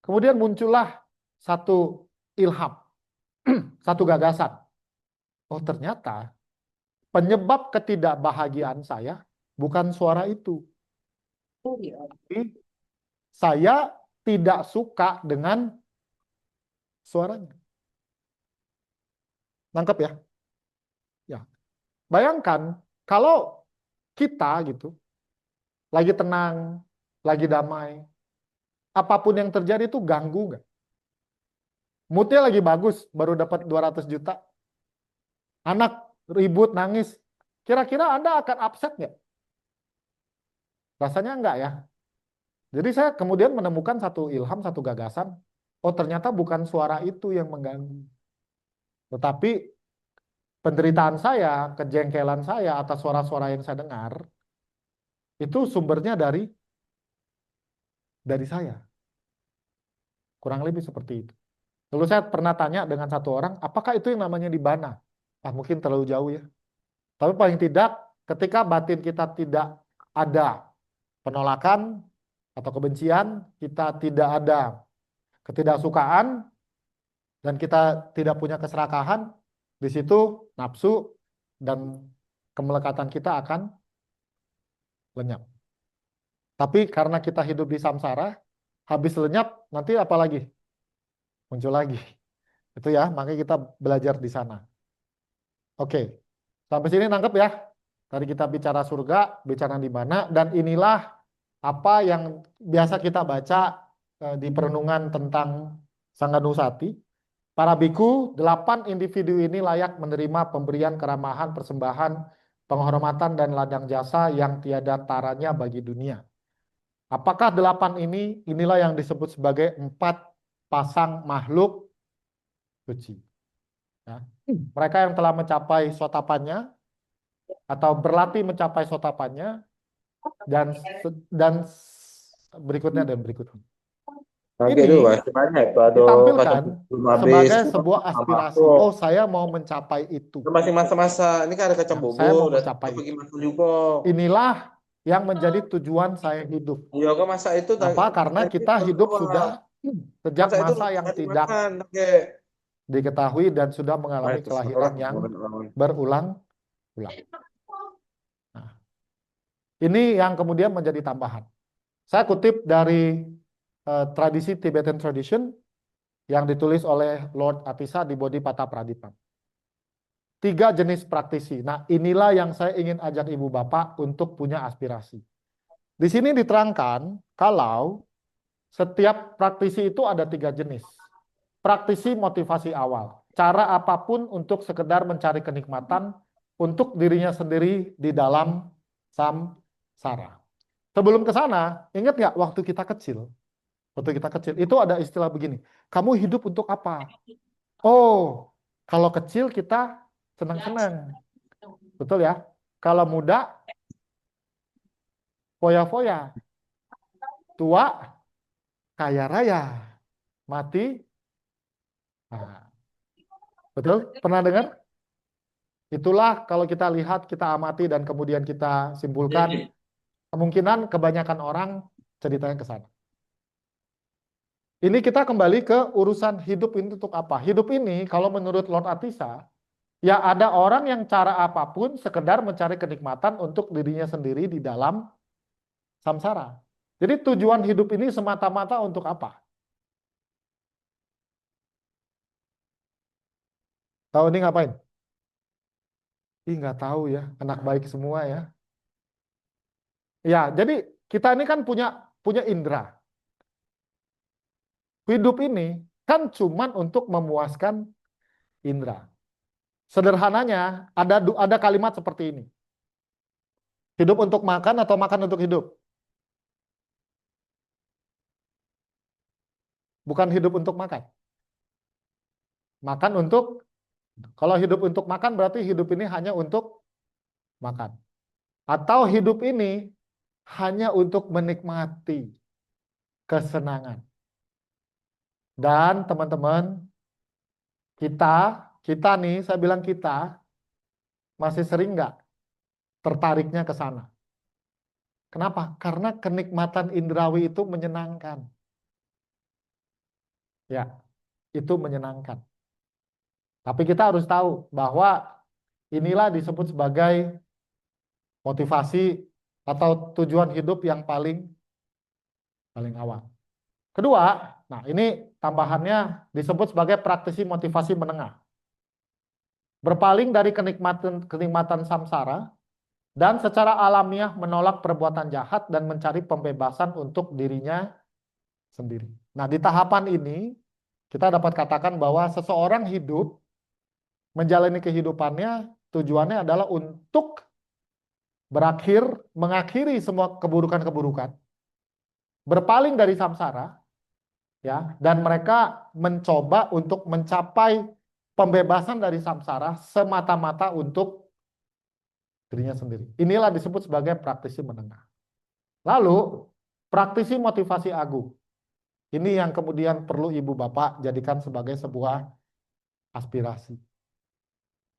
S1: Kemudian muncullah satu ilham, satu gagasan. Oh ternyata penyebab ketidakbahagiaan saya bukan suara itu. Tapi saya tidak suka dengan suaranya. Nangkep ya? Ya. Bayangkan kalau kita gitu lagi tenang, lagi damai, apapun yang terjadi itu ganggu nggak? Moodnya lagi bagus, baru dapat 200 juta. Anak ribut, nangis. Kira-kira Anda akan upset nggak? Rasanya enggak ya. Jadi saya kemudian menemukan satu ilham, satu gagasan. Oh ternyata bukan suara itu yang mengganggu. Tetapi penderitaan saya, kejengkelan saya atas suara-suara yang saya dengar, itu sumbernya dari saya. Kurang lebih seperti itu. Lalu saya pernah tanya dengan satu orang, apakah itu yang namanya Nibbana? Ah, mungkin terlalu jauh ya. Tapi paling tidak, ketika batin kita tidak ada penolakan atau kebencian, kita tidak ada ketidaksukaan, dan kita tidak punya keserakahan, di situ nafsu dan kemelekatan kita akan lenyap. Tapi karena kita hidup di samsara, habis lenyap, nanti apa lagi? Muncul lagi. Itu ya, makanya kita belajar di sana. Oke, sampai sini nangkep ya. Tadi kita bicara surga, bicara di mana, dan inilah apa yang biasa kita baca di perenungan tentang Sangganusati. Para biku, 8 individu ini layak menerima pemberian keramahan, persembahan, penghormatan, dan ladang jasa yang tiada taranya bagi dunia. Apakah 8 ini? Inilah yang disebut sebagai 4 pasang makhluk suci. Ya. Mereka yang telah mencapai sotapannya atau berlatih mencapai sotapannya, dan berikutnya dan berikutnya.
S2: Oke
S1: Ini
S2: dulu masih banyak itu ada
S1: ditampilkan
S2: belum habis
S1: sebagai sebuah aspirasi.
S2: masuk.
S1: Oh, saya mau mencapai itu.
S2: Itu masih masa-masa ini kan ada kacang
S1: Ya,
S2: bobo
S1: saya mau
S2: dan
S1: mencapai
S2: pergi
S1: itu.
S2: masuk juga.
S1: Inilah yang menjadi tujuan saya hidup.
S2: Iya kan masa itu
S1: Apa? Karena
S2: tadi
S1: kita hidup
S2: keluar.
S1: sudah sejak
S2: Masa itu
S1: masa yang
S2: nggak
S1: tidak
S2: dimakan pakai.
S1: diketahui dan sudah
S2: Wah
S1: mengalami
S2: itu
S1: kelahiran
S2: seorang
S1: yang
S2: orang.
S1: berulang-ulang. Nah, ini yang kemudian menjadi tambahan. Saya kutip dari tradisi Tibetan Tradition yang ditulis oleh Lord Atisa di Bodhipata Pradipam. 3 jenis praktisi. Nah, inilah yang saya ingin ajak Ibu Bapak untuk punya aspirasi. Di sini diterangkan kalau setiap praktisi itu ada 3 jenis. Praktisi motivasi awal. Cara apapun untuk sekedar mencari kenikmatan untuk dirinya sendiri di dalam samsara. Sebelum ke sana, ingat nggak waktu kita kecil? Waktu kita kecil, itu ada istilah begini. Kamu hidup untuk apa? Oh, kalau kecil kita senang-senang. Betul ya? Kalau muda, foya-foya. Tua, kaya raya. Mati, nah, betul? Pernah dengar? Itulah kalau kita lihat, kita amati, dan kemudian kita simpulkan, kemungkinan kebanyakan orang ceritanya ke sana. Ini kita kembali ke urusan hidup ini untuk apa? Hidup ini, kalau menurut Lord Atisa, ya ada orang yang cara apapun sekedar mencari kenikmatan untuk dirinya sendiri di dalam samsara. Jadi tujuan hidup ini semata-mata untuk apa? Tahu ini ngapain? Ih, nggak tahu ya, anak baik semua ya. Ya, jadi kita ini kan punya punya indera. Hidup ini kan cuman untuk memuaskan indera. Sederhananya ada kalimat seperti ini. Hidup untuk makan atau makan untuk hidup? Bukan hidup untuk makan. Makan untuk, kalau hidup untuk makan berarti hidup ini hanya untuk makan. Atau hidup ini hanya untuk menikmati kesenangan. Dan teman-teman, kita, kita nih, saya bilang kita, masih sering nggak tertariknya ke sana? Kenapa? Karena kenikmatan indrawi itu menyenangkan. Ya, itu menyenangkan. Tapi kita harus tahu bahwa inilah disebut sebagai motivasi atau tujuan hidup yang paling awal. Kedua, nah ini tambahannya disebut sebagai praktisi motivasi menengah. Berpaling dari kenikmatan samsara dan secara alamiah menolak perbuatan jahat dan mencari pembebasan untuk dirinya sendiri. Nah, di tahapan ini kita dapat katakan bahwa seseorang hidup menjalani kehidupannya tujuannya adalah untuk mengakhiri semua keburukan-keburukan, berpaling dari samsara, ya, dan mereka mencoba untuk mencapai pembebasan dari samsara semata-mata untuk dirinya sendiri. Inilah disebut sebagai praktisi menengah. Lalu, praktisi motivasi agung. Ini yang kemudian perlu Ibu Bapak jadikan sebagai sebuah aspirasi.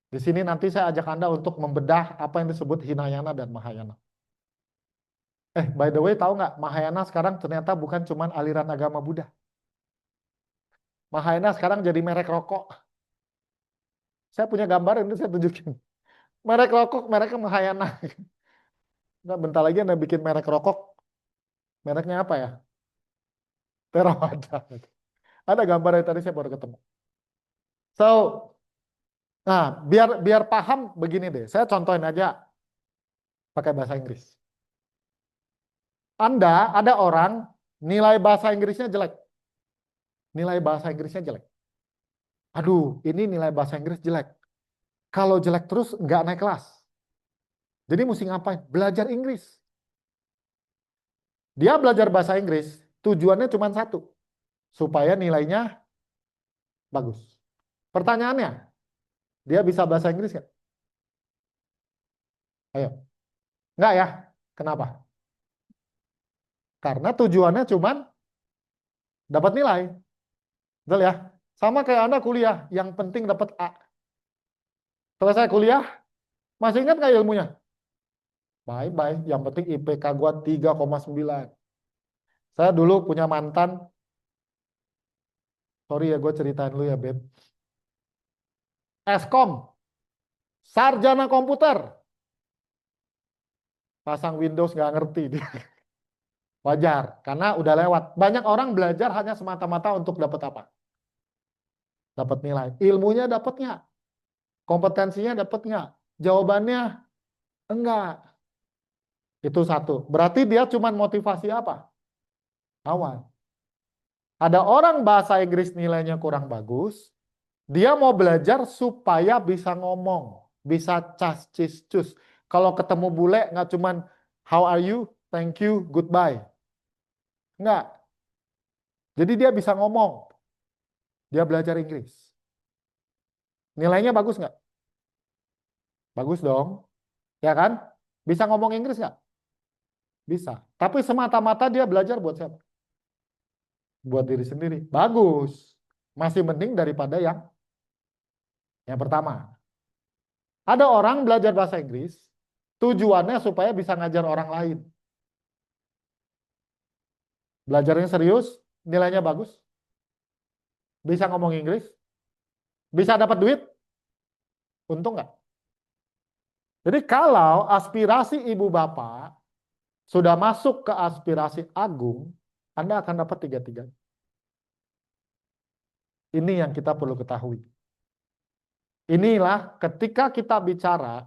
S1: Di sini nanti saya ajak Anda untuk membedah apa yang disebut Hinayana dan Mahayana. By the way, tahu nggak, Mahayana sekarang ternyata bukan cuma aliran agama Buddha. Mahayana sekarang jadi merek rokok. Saya punya gambar itu saya tunjukin. Merek rokok, mereknya Mahayana. Nah, bentar lagi Anda bikin merek rokok, mereknya apa ya? Theravada. Ada gambar yang tadi saya baru ketemu. So, nah biar biar paham begini deh. Saya contohin aja pakai bahasa Inggris. Ada orang nilai bahasa Inggrisnya jelek. Nilai bahasa Inggrisnya jelek. Aduh, ini nilai bahasa Inggris jelek. Kalau jelek terus nggak naik kelas. Jadi mesti ngapain? Belajar Inggris. Dia belajar bahasa Inggris, tujuannya cuma satu. Supaya nilainya bagus. Pertanyaannya, dia bisa bahasa Inggris nggak? Ayo. Nggak ya? Kenapa? Karena tujuannya cuma dapat nilai. Betul ya? Sama kayak Anda kuliah, yang penting dapat A. Selesai kuliah, masih ingat nggak ilmunya? Bye-bye, yang penting IPK gua 3,9. Saya dulu punya mantan, sorry ya gue ceritain dulu ya Beb. Eskom, sarjana komputer, pasang Windows nggak ngerti dia. Wajar, karena udah lewat. Banyak orang belajar hanya semata-mata untuk dapat apa? Dapat nilai. Ilmunya dapat nggak? Kompetensinya dapat nggak? Jawabannya enggak. Itu satu. Berarti dia cuma motivasi apa? Awal. Ada orang bahasa Inggris nilainya kurang bagus, dia mau belajar supaya bisa ngomong, bisa cas cis cus. Kalau ketemu bule nggak cuman how are you, thank you, goodbye. Nggak. Jadi dia bisa ngomong. Dia belajar Inggris. Nilainya bagus nggak? Bagus dong. Ya kan? Bisa ngomong Inggris nggak? Bisa. Tapi semata-mata dia belajar buat siapa? Buat diri sendiri. Bagus. Masih mending daripada yang pertama. Ada orang belajar bahasa Inggris, tujuannya supaya bisa ngajar orang lain. Belajarnya serius, nilainya bagus, bisa ngomong Inggris, bisa dapat duit, untung nggak? Jadi kalau aspirasi ibu bapak sudah masuk ke aspirasi agung, Anda akan dapat tiga-tiga. Ini yang kita perlu ketahui. Inilah ketika kita bicara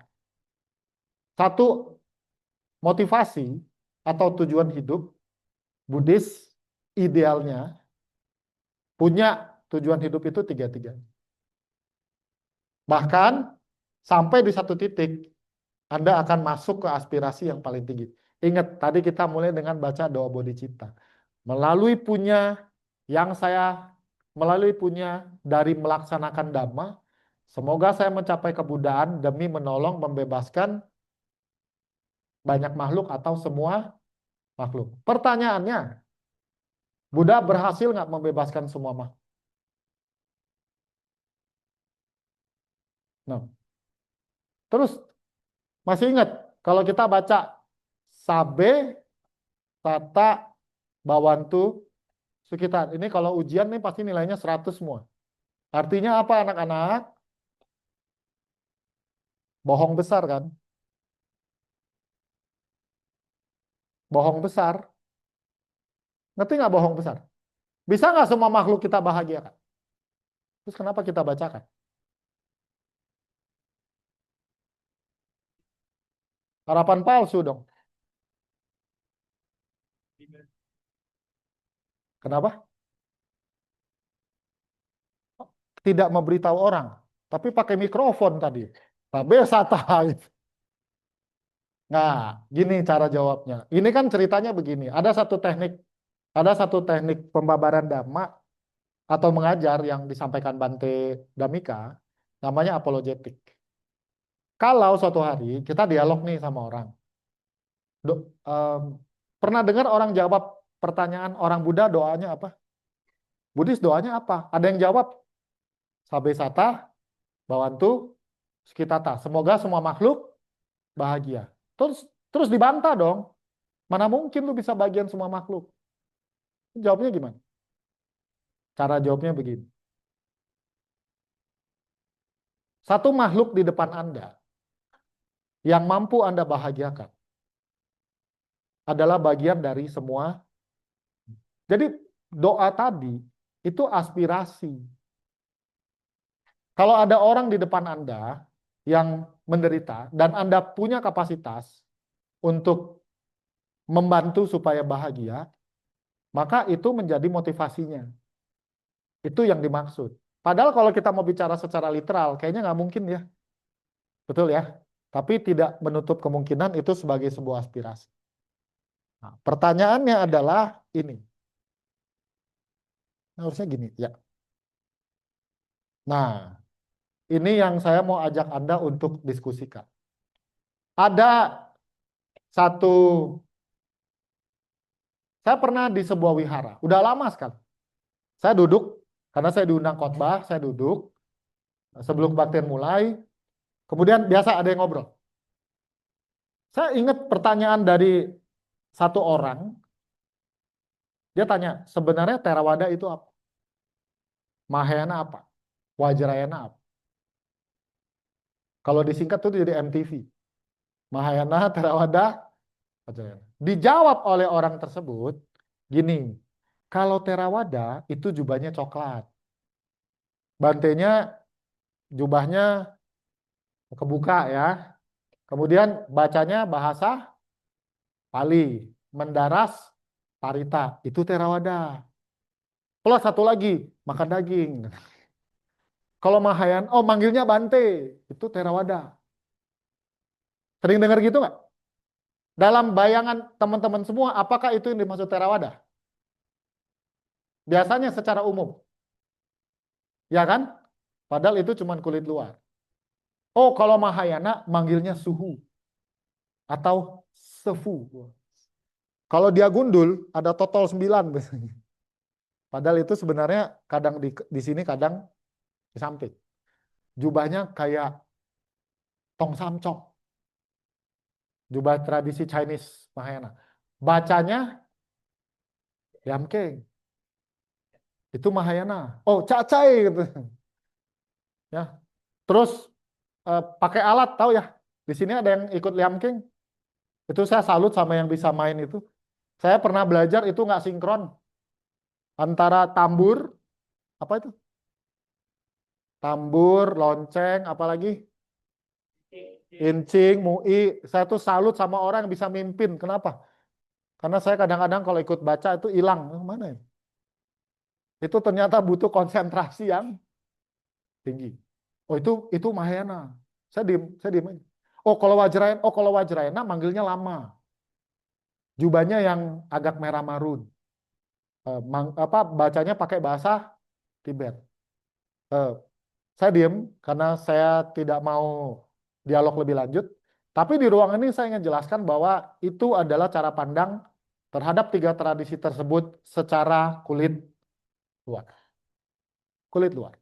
S1: satu motivasi atau tujuan hidup, Buddhis idealnya punya tujuan hidup itu tiga-tiga. Bahkan sampai di satu titik, Anda akan masuk ke aspirasi yang paling tinggi. Ingat, tadi kita mulai dengan baca doa bodhicitta. Melalui punya dari melaksanakan Dhamma, semoga saya mencapai kebudaan demi menolong, membebaskan banyak makhluk atau semua makhluk. Pertanyaannya, Buddha berhasil nggak membebaskan semua makhluk? Nah, terus masih ingat kalau kita baca Sabe, Tata, Bawantu, Sekitar. Ini kalau ujian nih pasti nilainya 100 semua. Artinya apa anak-anak? Bohong besar kan? Bohong besar. Ngerti nggak bohong besar? Bisa nggak semua makhluk kita bahagiakan? Terus kenapa kita bacakan? Harapan palsu dong. Kenapa? Tidak memberitahu orang. Tapi pakai mikrofon tadi. Tapi sata. Nah, gini cara jawabnya. Ini kan ceritanya begini. Ada satu teknik pembabaran dhamma atau mengajar yang disampaikan Bante Damika, namanya apologetik. Kalau suatu hari kita dialog nih sama orang, pernah dengar orang jawab pertanyaan orang Buddha doanya apa? Buddhis doanya apa? Ada yang jawab, Sabe Sata, Bawantu, Skitata. Semoga semua makhluk bahagia. Terus dibantah dong. Mana mungkin lu bisa bagian semua makhluk? Jawabnya gimana? Cara jawabnya begini. Satu makhluk di depan Anda yang mampu Anda bahagiakan adalah bagian dari semua. Jadi doa tadi itu aspirasi. Kalau ada orang di depan Anda yang menderita dan Anda punya kapasitas untuk membantu supaya bahagia, maka itu menjadi motivasinya. Itu yang dimaksud. Padahal kalau kita mau bicara secara literal, kayaknya nggak mungkin ya. Betul ya? Tapi tidak menutup kemungkinan itu sebagai sebuah aspirasi. Nah, pertanyaannya adalah ini. Harusnya gini, ya. Nah, ini yang saya mau ajak Anda untuk diskusikan. Ada satu, saya pernah di sebuah wihara, udah lama sekali. Saya duduk, karena saya diundang khotbah, saya duduk sebelum kebaktian mulai, kemudian biasa ada yang ngobrol. Saya ingat pertanyaan dari satu orang, dia tanya, sebenarnya Theravada itu apa? Mahayana apa? Vajrayana apa? Kalau disingkat itu jadi MTV. Mahayana, Theravada, Vajrayana. Dijawab oleh orang tersebut, gini, kalau Theravada itu jubahnya coklat. Bantenya, jubahnya kebuka ya. Kemudian bacanya bahasa Pali. Mendaras, Parita. Itu Theravada. Plus satu lagi, makan daging. Kalau Mahayana, oh manggilnya Bante. Itu Theravada. Sering dengar gitu nggak? Dalam bayangan teman-teman semua, apakah itu yang dimaksud Theravada? Biasanya secara umum. Ya kan? Padahal itu cuma kulit luar. Oh, kalau Mahayana manggilnya suhu atau sefu. Kalau dia gundul ada total 9 biasanya. Padahal itu sebenarnya kadang di sini kadang di samping. Jubahnya kayak tong samcok. Jubah tradisi Chinese Mahayana. Bacanya Yamkeng. Itu Mahayana. Oh, cacai gitu. Ya. Terus pakai alat tahu ya. Di sini ada yang ikut Liamking. Itu saya salut sama yang bisa main itu. Saya pernah belajar itu nggak sinkron antara tambur, apa itu? Tambur, lonceng, apalagi incing, mui. Saya tuh salut sama orang yang bisa mimpin. Kenapa? Karena saya kadang-kadang kalau ikut baca itu hilang. Mana ya? Itu ternyata butuh konsentrasi yang tinggi. Oh itu Mahayana. Saya diem aja. Oh kalau Wajrayana manggilnya lama. Jubahnya yang agak merah marun. Bacanya pakai bahasa Tibet. Eh, saya diem karena saya tidak mau dialog lebih lanjut. Tapi di ruang ini saya ingin jelaskan bahwa itu adalah cara pandang terhadap tiga tradisi tersebut secara kulit luar. Kulit luar.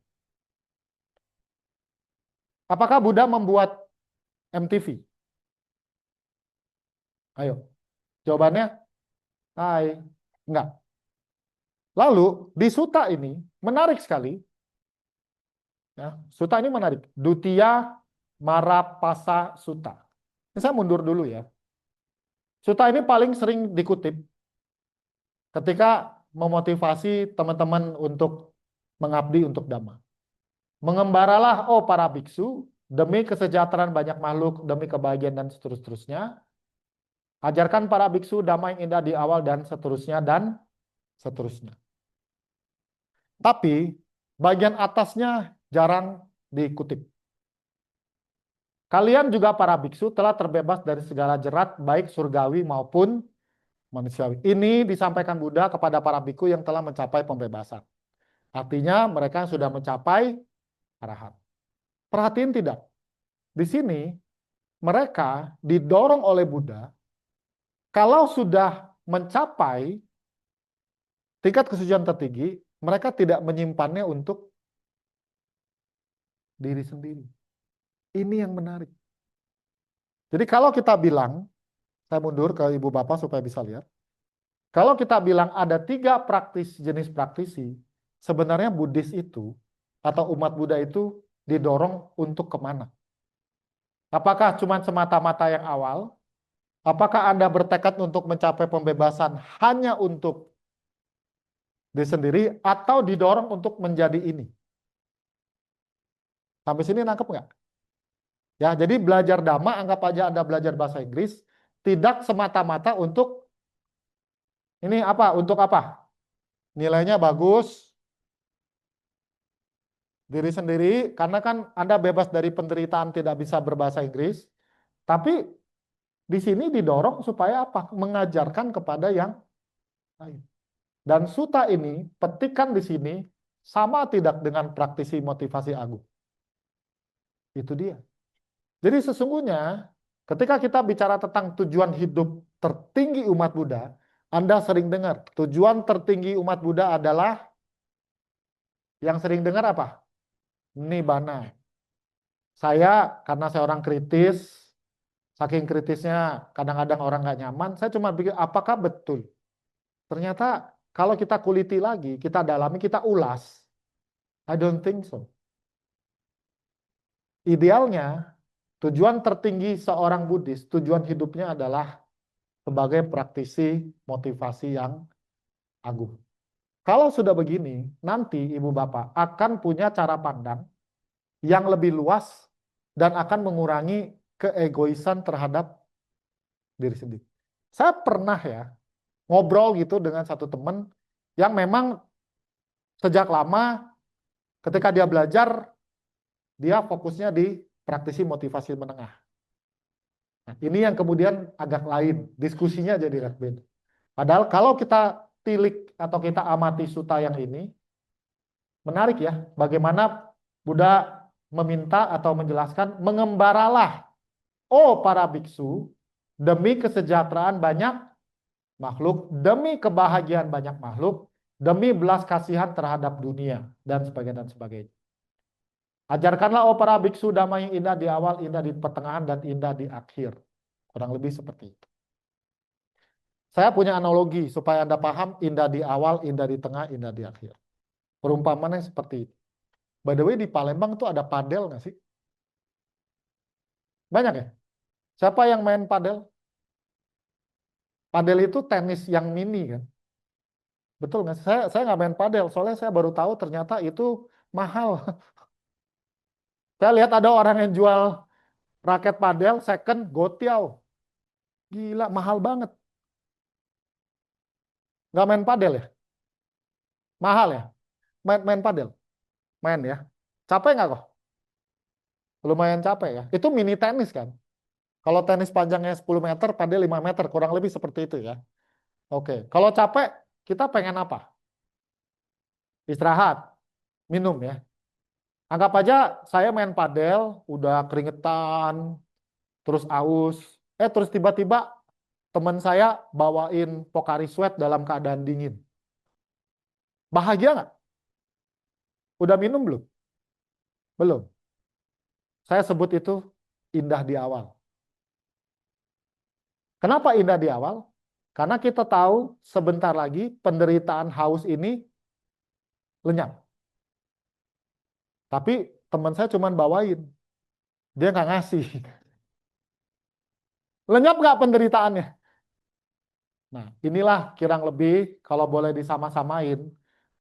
S1: Apakah Buddha membuat MTV? Ayo, jawabannya, hai, enggak. Lalu di suta ini menarik sekali. Ya, suta ini menarik. Dutya Marapasa Sutta. Ini saya mundur dulu ya. Suta ini paling sering dikutip ketika memotivasi teman-teman untuk mengabdi untuk Dhamma. Mengembaralah, oh para biksu, demi kesejahteraan banyak makhluk, demi kebahagiaan dan seterusnya. Ajarkan para biksu Dhamma yang indah di awal dan seterusnya dan seterusnya. Tapi bagian atasnya jarang dikutip. Kalian juga para biksu telah terbebas dari segala jerat baik surgawi maupun manusiawi. Ini disampaikan Buddha kepada para biku yang telah mencapai pembebasan. Artinya mereka sudah mencapai arahat. Perhatiin tidak? Di sini mereka didorong oleh Buddha kalau sudah mencapai tingkat kesucian tertinggi, mereka tidak menyimpannya untuk diri sendiri. Ini yang menarik. Jadi kalau kita bilang, saya mundur ke ibu bapak supaya bisa lihat. Kalau kita bilang ada 3 jenis praktisi, sebenarnya Buddhis itu atau umat Buddha itu didorong untuk kemana? Apakah cuma semata-mata yang awal? Apakah Anda bertekad untuk mencapai pembebasan hanya untuk diri sendiri atau didorong untuk menjadi ini? Sampai sini nangkep nggak? Ya, jadi belajar Dhamma, anggap aja Anda belajar bahasa Inggris, tidak semata-mata untuk ini apa? Untuk apa? Nilainya bagus, diri sendiri, karena kan Anda bebas dari penderitaan tidak bisa berbahasa Inggris, tapi di sini didorong supaya apa? Mengajarkan kepada yang lain. Dan suta ini, petikan di sini, sama tidak dengan praktisi motivasi agung. Itu dia. Jadi sesungguhnya, ketika kita bicara tentang tujuan hidup tertinggi umat Buddha, Anda sering dengar, tujuan tertinggi umat Buddha adalah, yang sering dengar apa? Nibbana. Karena saya orang kritis, saking kritisnya kadang-kadang orang nggak nyaman, saya cuma pikir, apakah betul? Ternyata kalau kita kuliti lagi, kita dalami, kita ulas, I don't think so. Idealnya, tujuan tertinggi seorang Buddhis, tujuan hidupnya adalah sebagai praktisi motivasi yang agung. Kalau sudah begini, nanti Ibu Bapak akan punya cara pandang yang lebih luas dan akan mengurangi keegoisan terhadap diri sendiri. Saya pernah ya ngobrol gitu dengan satu teman yang memang sejak lama ketika dia belajar, dia fokusnya di praktisi motivasi menengah. Nah, ini yang kemudian agak lain, diskusinya jadi beda. Padahal kalau kita tilik atau kita amati sutta yang ini, menarik ya, bagaimana Buddha meminta atau menjelaskan, mengembaralah, oh para biksu, demi kesejahteraan banyak makhluk, demi kebahagiaan banyak makhluk, demi belas kasihan terhadap dunia, dan sebagainya, dan sebagainya. Ajarkanlah, oh para biksu, damai yang indah di awal, indah di pertengahan, dan indah di akhir. Kurang lebih seperti itu. Saya punya analogi supaya Anda paham, indah di awal, indah di tengah, indah di akhir. Perumpamannya seperti itu. By the way, di Palembang tuh ada padel nggak sih? Banyak ya? Siapa yang main padel? Padel itu tenis yang mini kan? Betul nggak? Saya nggak main padel, soalnya saya baru tahu ternyata itu mahal. Saya lihat ada orang yang jual raket padel second gotiao. Gila, mahal banget. Nggak main padel ya? Mahal ya? Main padel? Main ya? Capek nggak kok? Lumayan capek ya. Itu mini tenis kan? Kalau tenis panjangnya 10 meter, padel 5 meter, kurang lebih seperti itu ya. Oke, kalau capek, kita pengen apa? Istirahat, minum ya. Anggap aja saya main padel, udah keringetan, terus aus. Terus tiba-tiba teman saya bawain Pocari Sweat dalam keadaan dingin. Bahagia nggak? Udah minum belum? Belum. Saya sebut itu indah di awal. Kenapa indah di awal? Karena kita tahu sebentar lagi penderitaan haus ini lenyap. Tapi teman saya cuma bawain. Dia nggak ngasih. Lenyap nggak penderitaannya? Nah, inilah kurang lebih kalau boleh disama-samain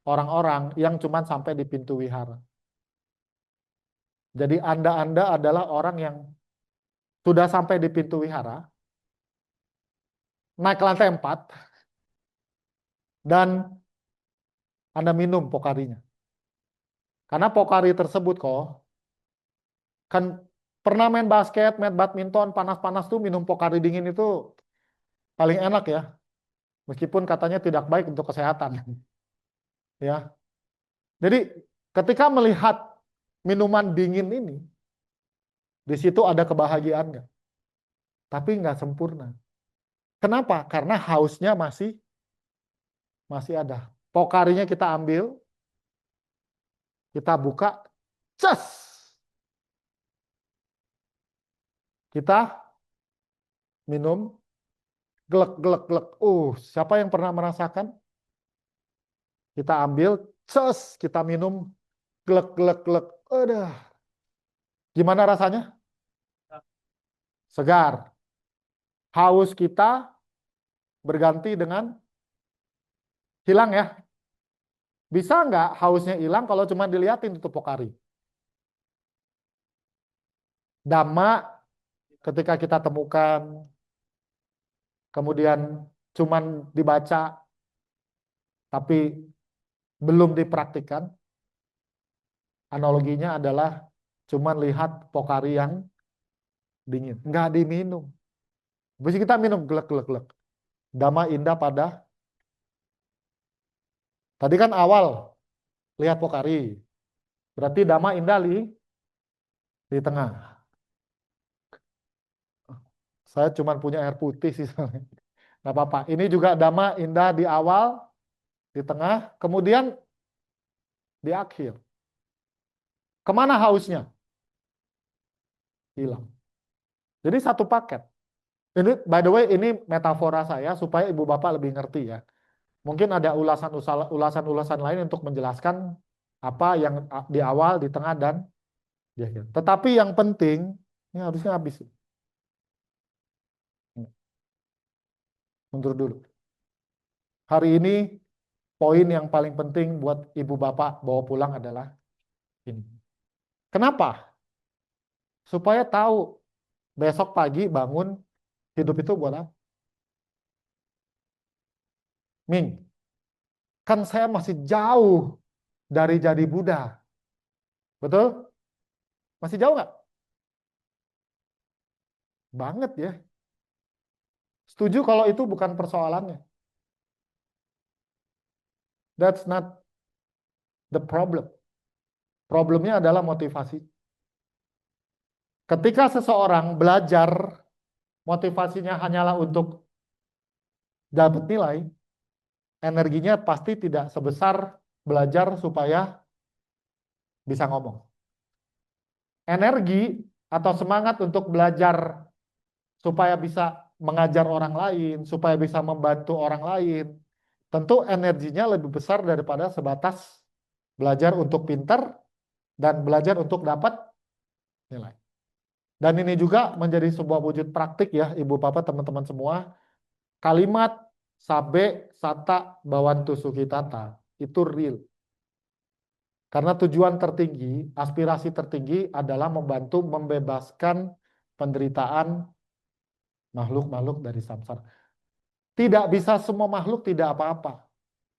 S1: orang-orang yang cuma sampai di pintu wihara. Jadi Anda adalah orang yang sudah sampai di pintu wihara, naik ke lantai 4, dan Anda minum pokarinya. Karena pokari tersebut kok, kan pernah main basket, main badminton, panas-panas tuh minum pokari dingin itu paling enak ya. Meskipun katanya tidak baik untuk kesehatan. Ya. Jadi ketika melihat minuman dingin ini, di situ ada kebahagiaannya. Tapi nggak sempurna. Kenapa? Karena hausnya masih ada. Pokarinya kita ambil, kita buka, cas! Kita minum, glek, glek, glek. Siapa yang pernah merasakan? Kita ambil, cas! Kita minum, glek, glek, glek. Udah. Gimana rasanya? Segar. Haus kita berganti dengan hilang ya. Bisa nggak hausnya hilang kalau cuma diliatin itu Pokari? Dhamma ketika kita temukan, kemudian cuman dibaca tapi belum dipraktikkan, analoginya adalah cuman lihat Pokari yang dingin, nggak diminum. Bisa kita minum gelek-gelek-gelek. Dhamma indah pada, tadi kan awal lihat Pokari, berarti Dhamma indah di tengah. Saya cuma punya air putih sih. Nggak apa-apa. Ini juga Dhamma indah di awal, di tengah, kemudian di akhir. Kemana hausnya? Hilang. Jadi satu paket. Ini, by the way, ini metafora saya supaya ibu bapak lebih ngerti ya. Mungkin ada ulasan-ulasan lain untuk menjelaskan apa yang di awal, di tengah, dan di akhir. Tetapi yang penting, ini harusnya habis. Mundur dulu. Hari ini, poin yang paling penting buat ibu bapak bawa pulang adalah ini. Kenapa? Supaya tahu besok pagi bangun hidup itu buat apa? Ming, kan saya masih jauh dari jadi Buddha. Betul? Masih jauh nggak? Banget ya. Setuju kalau itu bukan persoalannya. That's not the problem. Problemnya adalah motivasi. Ketika seseorang belajar, motivasinya hanyalah untuk dapat nilai, energinya pasti tidak sebesar belajar supaya bisa ngomong. Energi atau semangat untuk belajar supaya bisa mengajar orang lain, supaya bisa membantu orang lain, tentu energinya lebih besar daripada sebatas belajar untuk pintar dan belajar untuk dapat nilai. Dan ini juga menjadi sebuah wujud praktik ya, Ibu Bapak, teman-teman semua. Kalimat sabe sata bawantu sukitata itu real. Karena tujuan tertinggi, aspirasi tertinggi adalah membantu membebaskan penderitaan makhluk-makhluk dari samsara. Tidak bisa semua makhluk tidak apa-apa.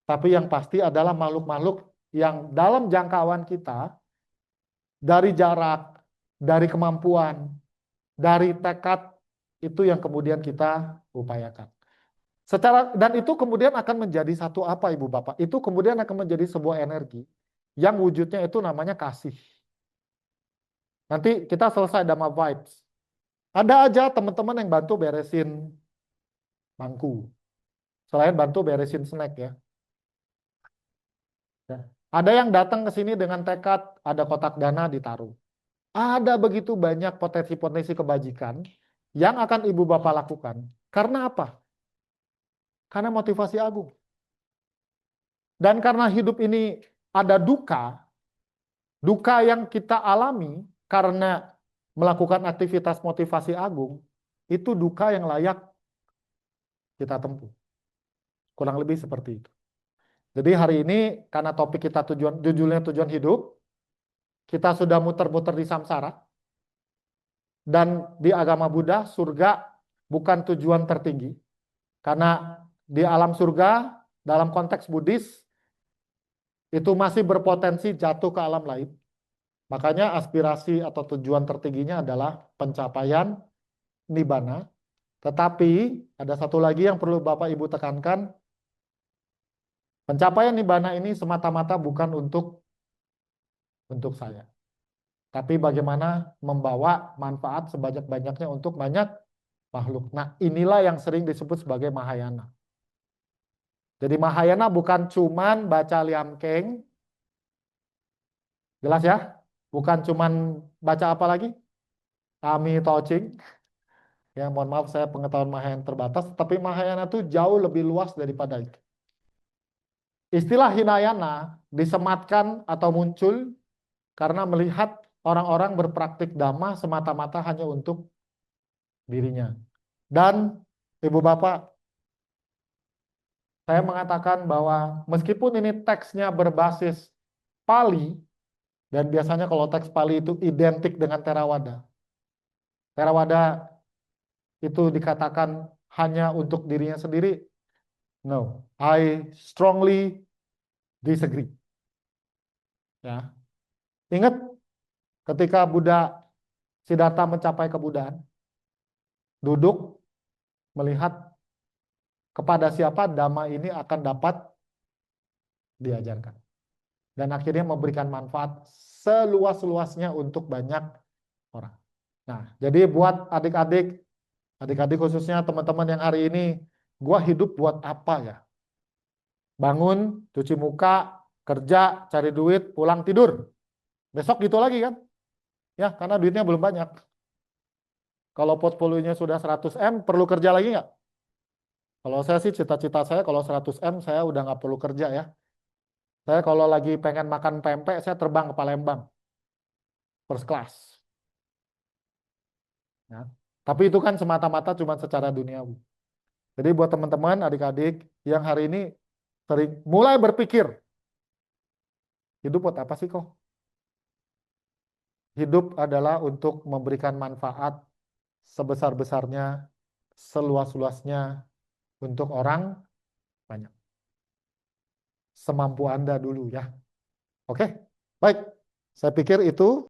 S1: Tapi yang pasti adalah makhluk-makhluk yang dalam jangkauan kita, dari jarak, dari kemampuan, dari tekad, itu yang kemudian kita upayakan. Dan itu kemudian akan menjadi satu apa Ibu Bapak? Itu kemudian akan menjadi sebuah energi yang wujudnya itu namanya kasih. Nanti kita selesai Dhamma Vibes. Ada aja teman-teman yang bantu beresin bangku. Selain bantu beresin snack ya. Ada yang datang ke sini dengan tekad, ada kotak dana ditaruh. Ada begitu banyak potensi-potensi kebajikan yang akan ibu bapak lakukan. Karena apa? Karena motivasi agung. Dan karena hidup ini ada duka, duka yang kita alami karena melakukan aktivitas motivasi agung, itu duka yang layak kita tempuh. Kurang lebih seperti itu. Jadi hari ini karena topik kita judulnya tujuan hidup, kita sudah muter-muter di samsara, dan di agama Buddha surga bukan tujuan tertinggi, karena di alam surga dalam konteks Buddhis itu masih berpotensi jatuh ke alam lain. Makanya aspirasi atau tujuan tertingginya adalah pencapaian nibbana. Tetapi ada satu lagi yang perlu Bapak Ibu tekankan. Pencapaian nibbana ini semata-mata bukan untuk saya. Tapi bagaimana membawa manfaat sebanyak-banyaknya untuk banyak makhluk. Nah, inilah yang sering disebut sebagai Mahayana. Jadi Mahayana bukan cuman baca Liam Keng. Jelas ya? Bukan cuman baca apa lagi? Ami Toching. Ya, mohon maaf saya pengetahuan Mahayana terbatas, tapi Mahayana itu jauh lebih luas daripada itu. Istilah Hinayana disematkan atau muncul karena melihat orang-orang berpraktik dhamma semata-mata hanya untuk dirinya. Dan Ibu Bapak, saya mengatakan bahwa meskipun ini teksnya berbasis Pali, dan biasanya kalau teks Pali itu identik dengan Theravada. Theravada itu dikatakan hanya untuk dirinya sendiri. No, I strongly disagree. Ya. Ingat ketika Buddha Siddhartha mencapai kebudaan, duduk melihat kepada siapa dhamma ini akan dapat diajarkan. Dan akhirnya memberikan manfaat seluas-luasnya untuk banyak orang. Nah, jadi buat adik-adik khususnya teman-teman yang hari ini, gua hidup buat apa ya? Bangun, cuci muka, kerja, cari duit, pulang tidur. Besok gitu lagi kan? Ya, karena duitnya belum banyak. Kalau portfolionya sudah 100 M, perlu kerja lagi nggak? Kalau saya sih cita-cita saya kalau 100 M saya udah nggak perlu kerja ya. Saya kalau lagi pengen makan pempek, saya terbang ke Palembang. First class. Ya. Tapi itu kan semata-mata cuma secara duniawi. Jadi buat teman-teman, adik-adik yang hari ini sering mulai berpikir, hidup buat apa sih kok? Hidup adalah untuk memberikan manfaat sebesar-besarnya, seluas-luasnya untuk orang banyak. Semampu Anda dulu ya. Oke, baik. Saya pikir itu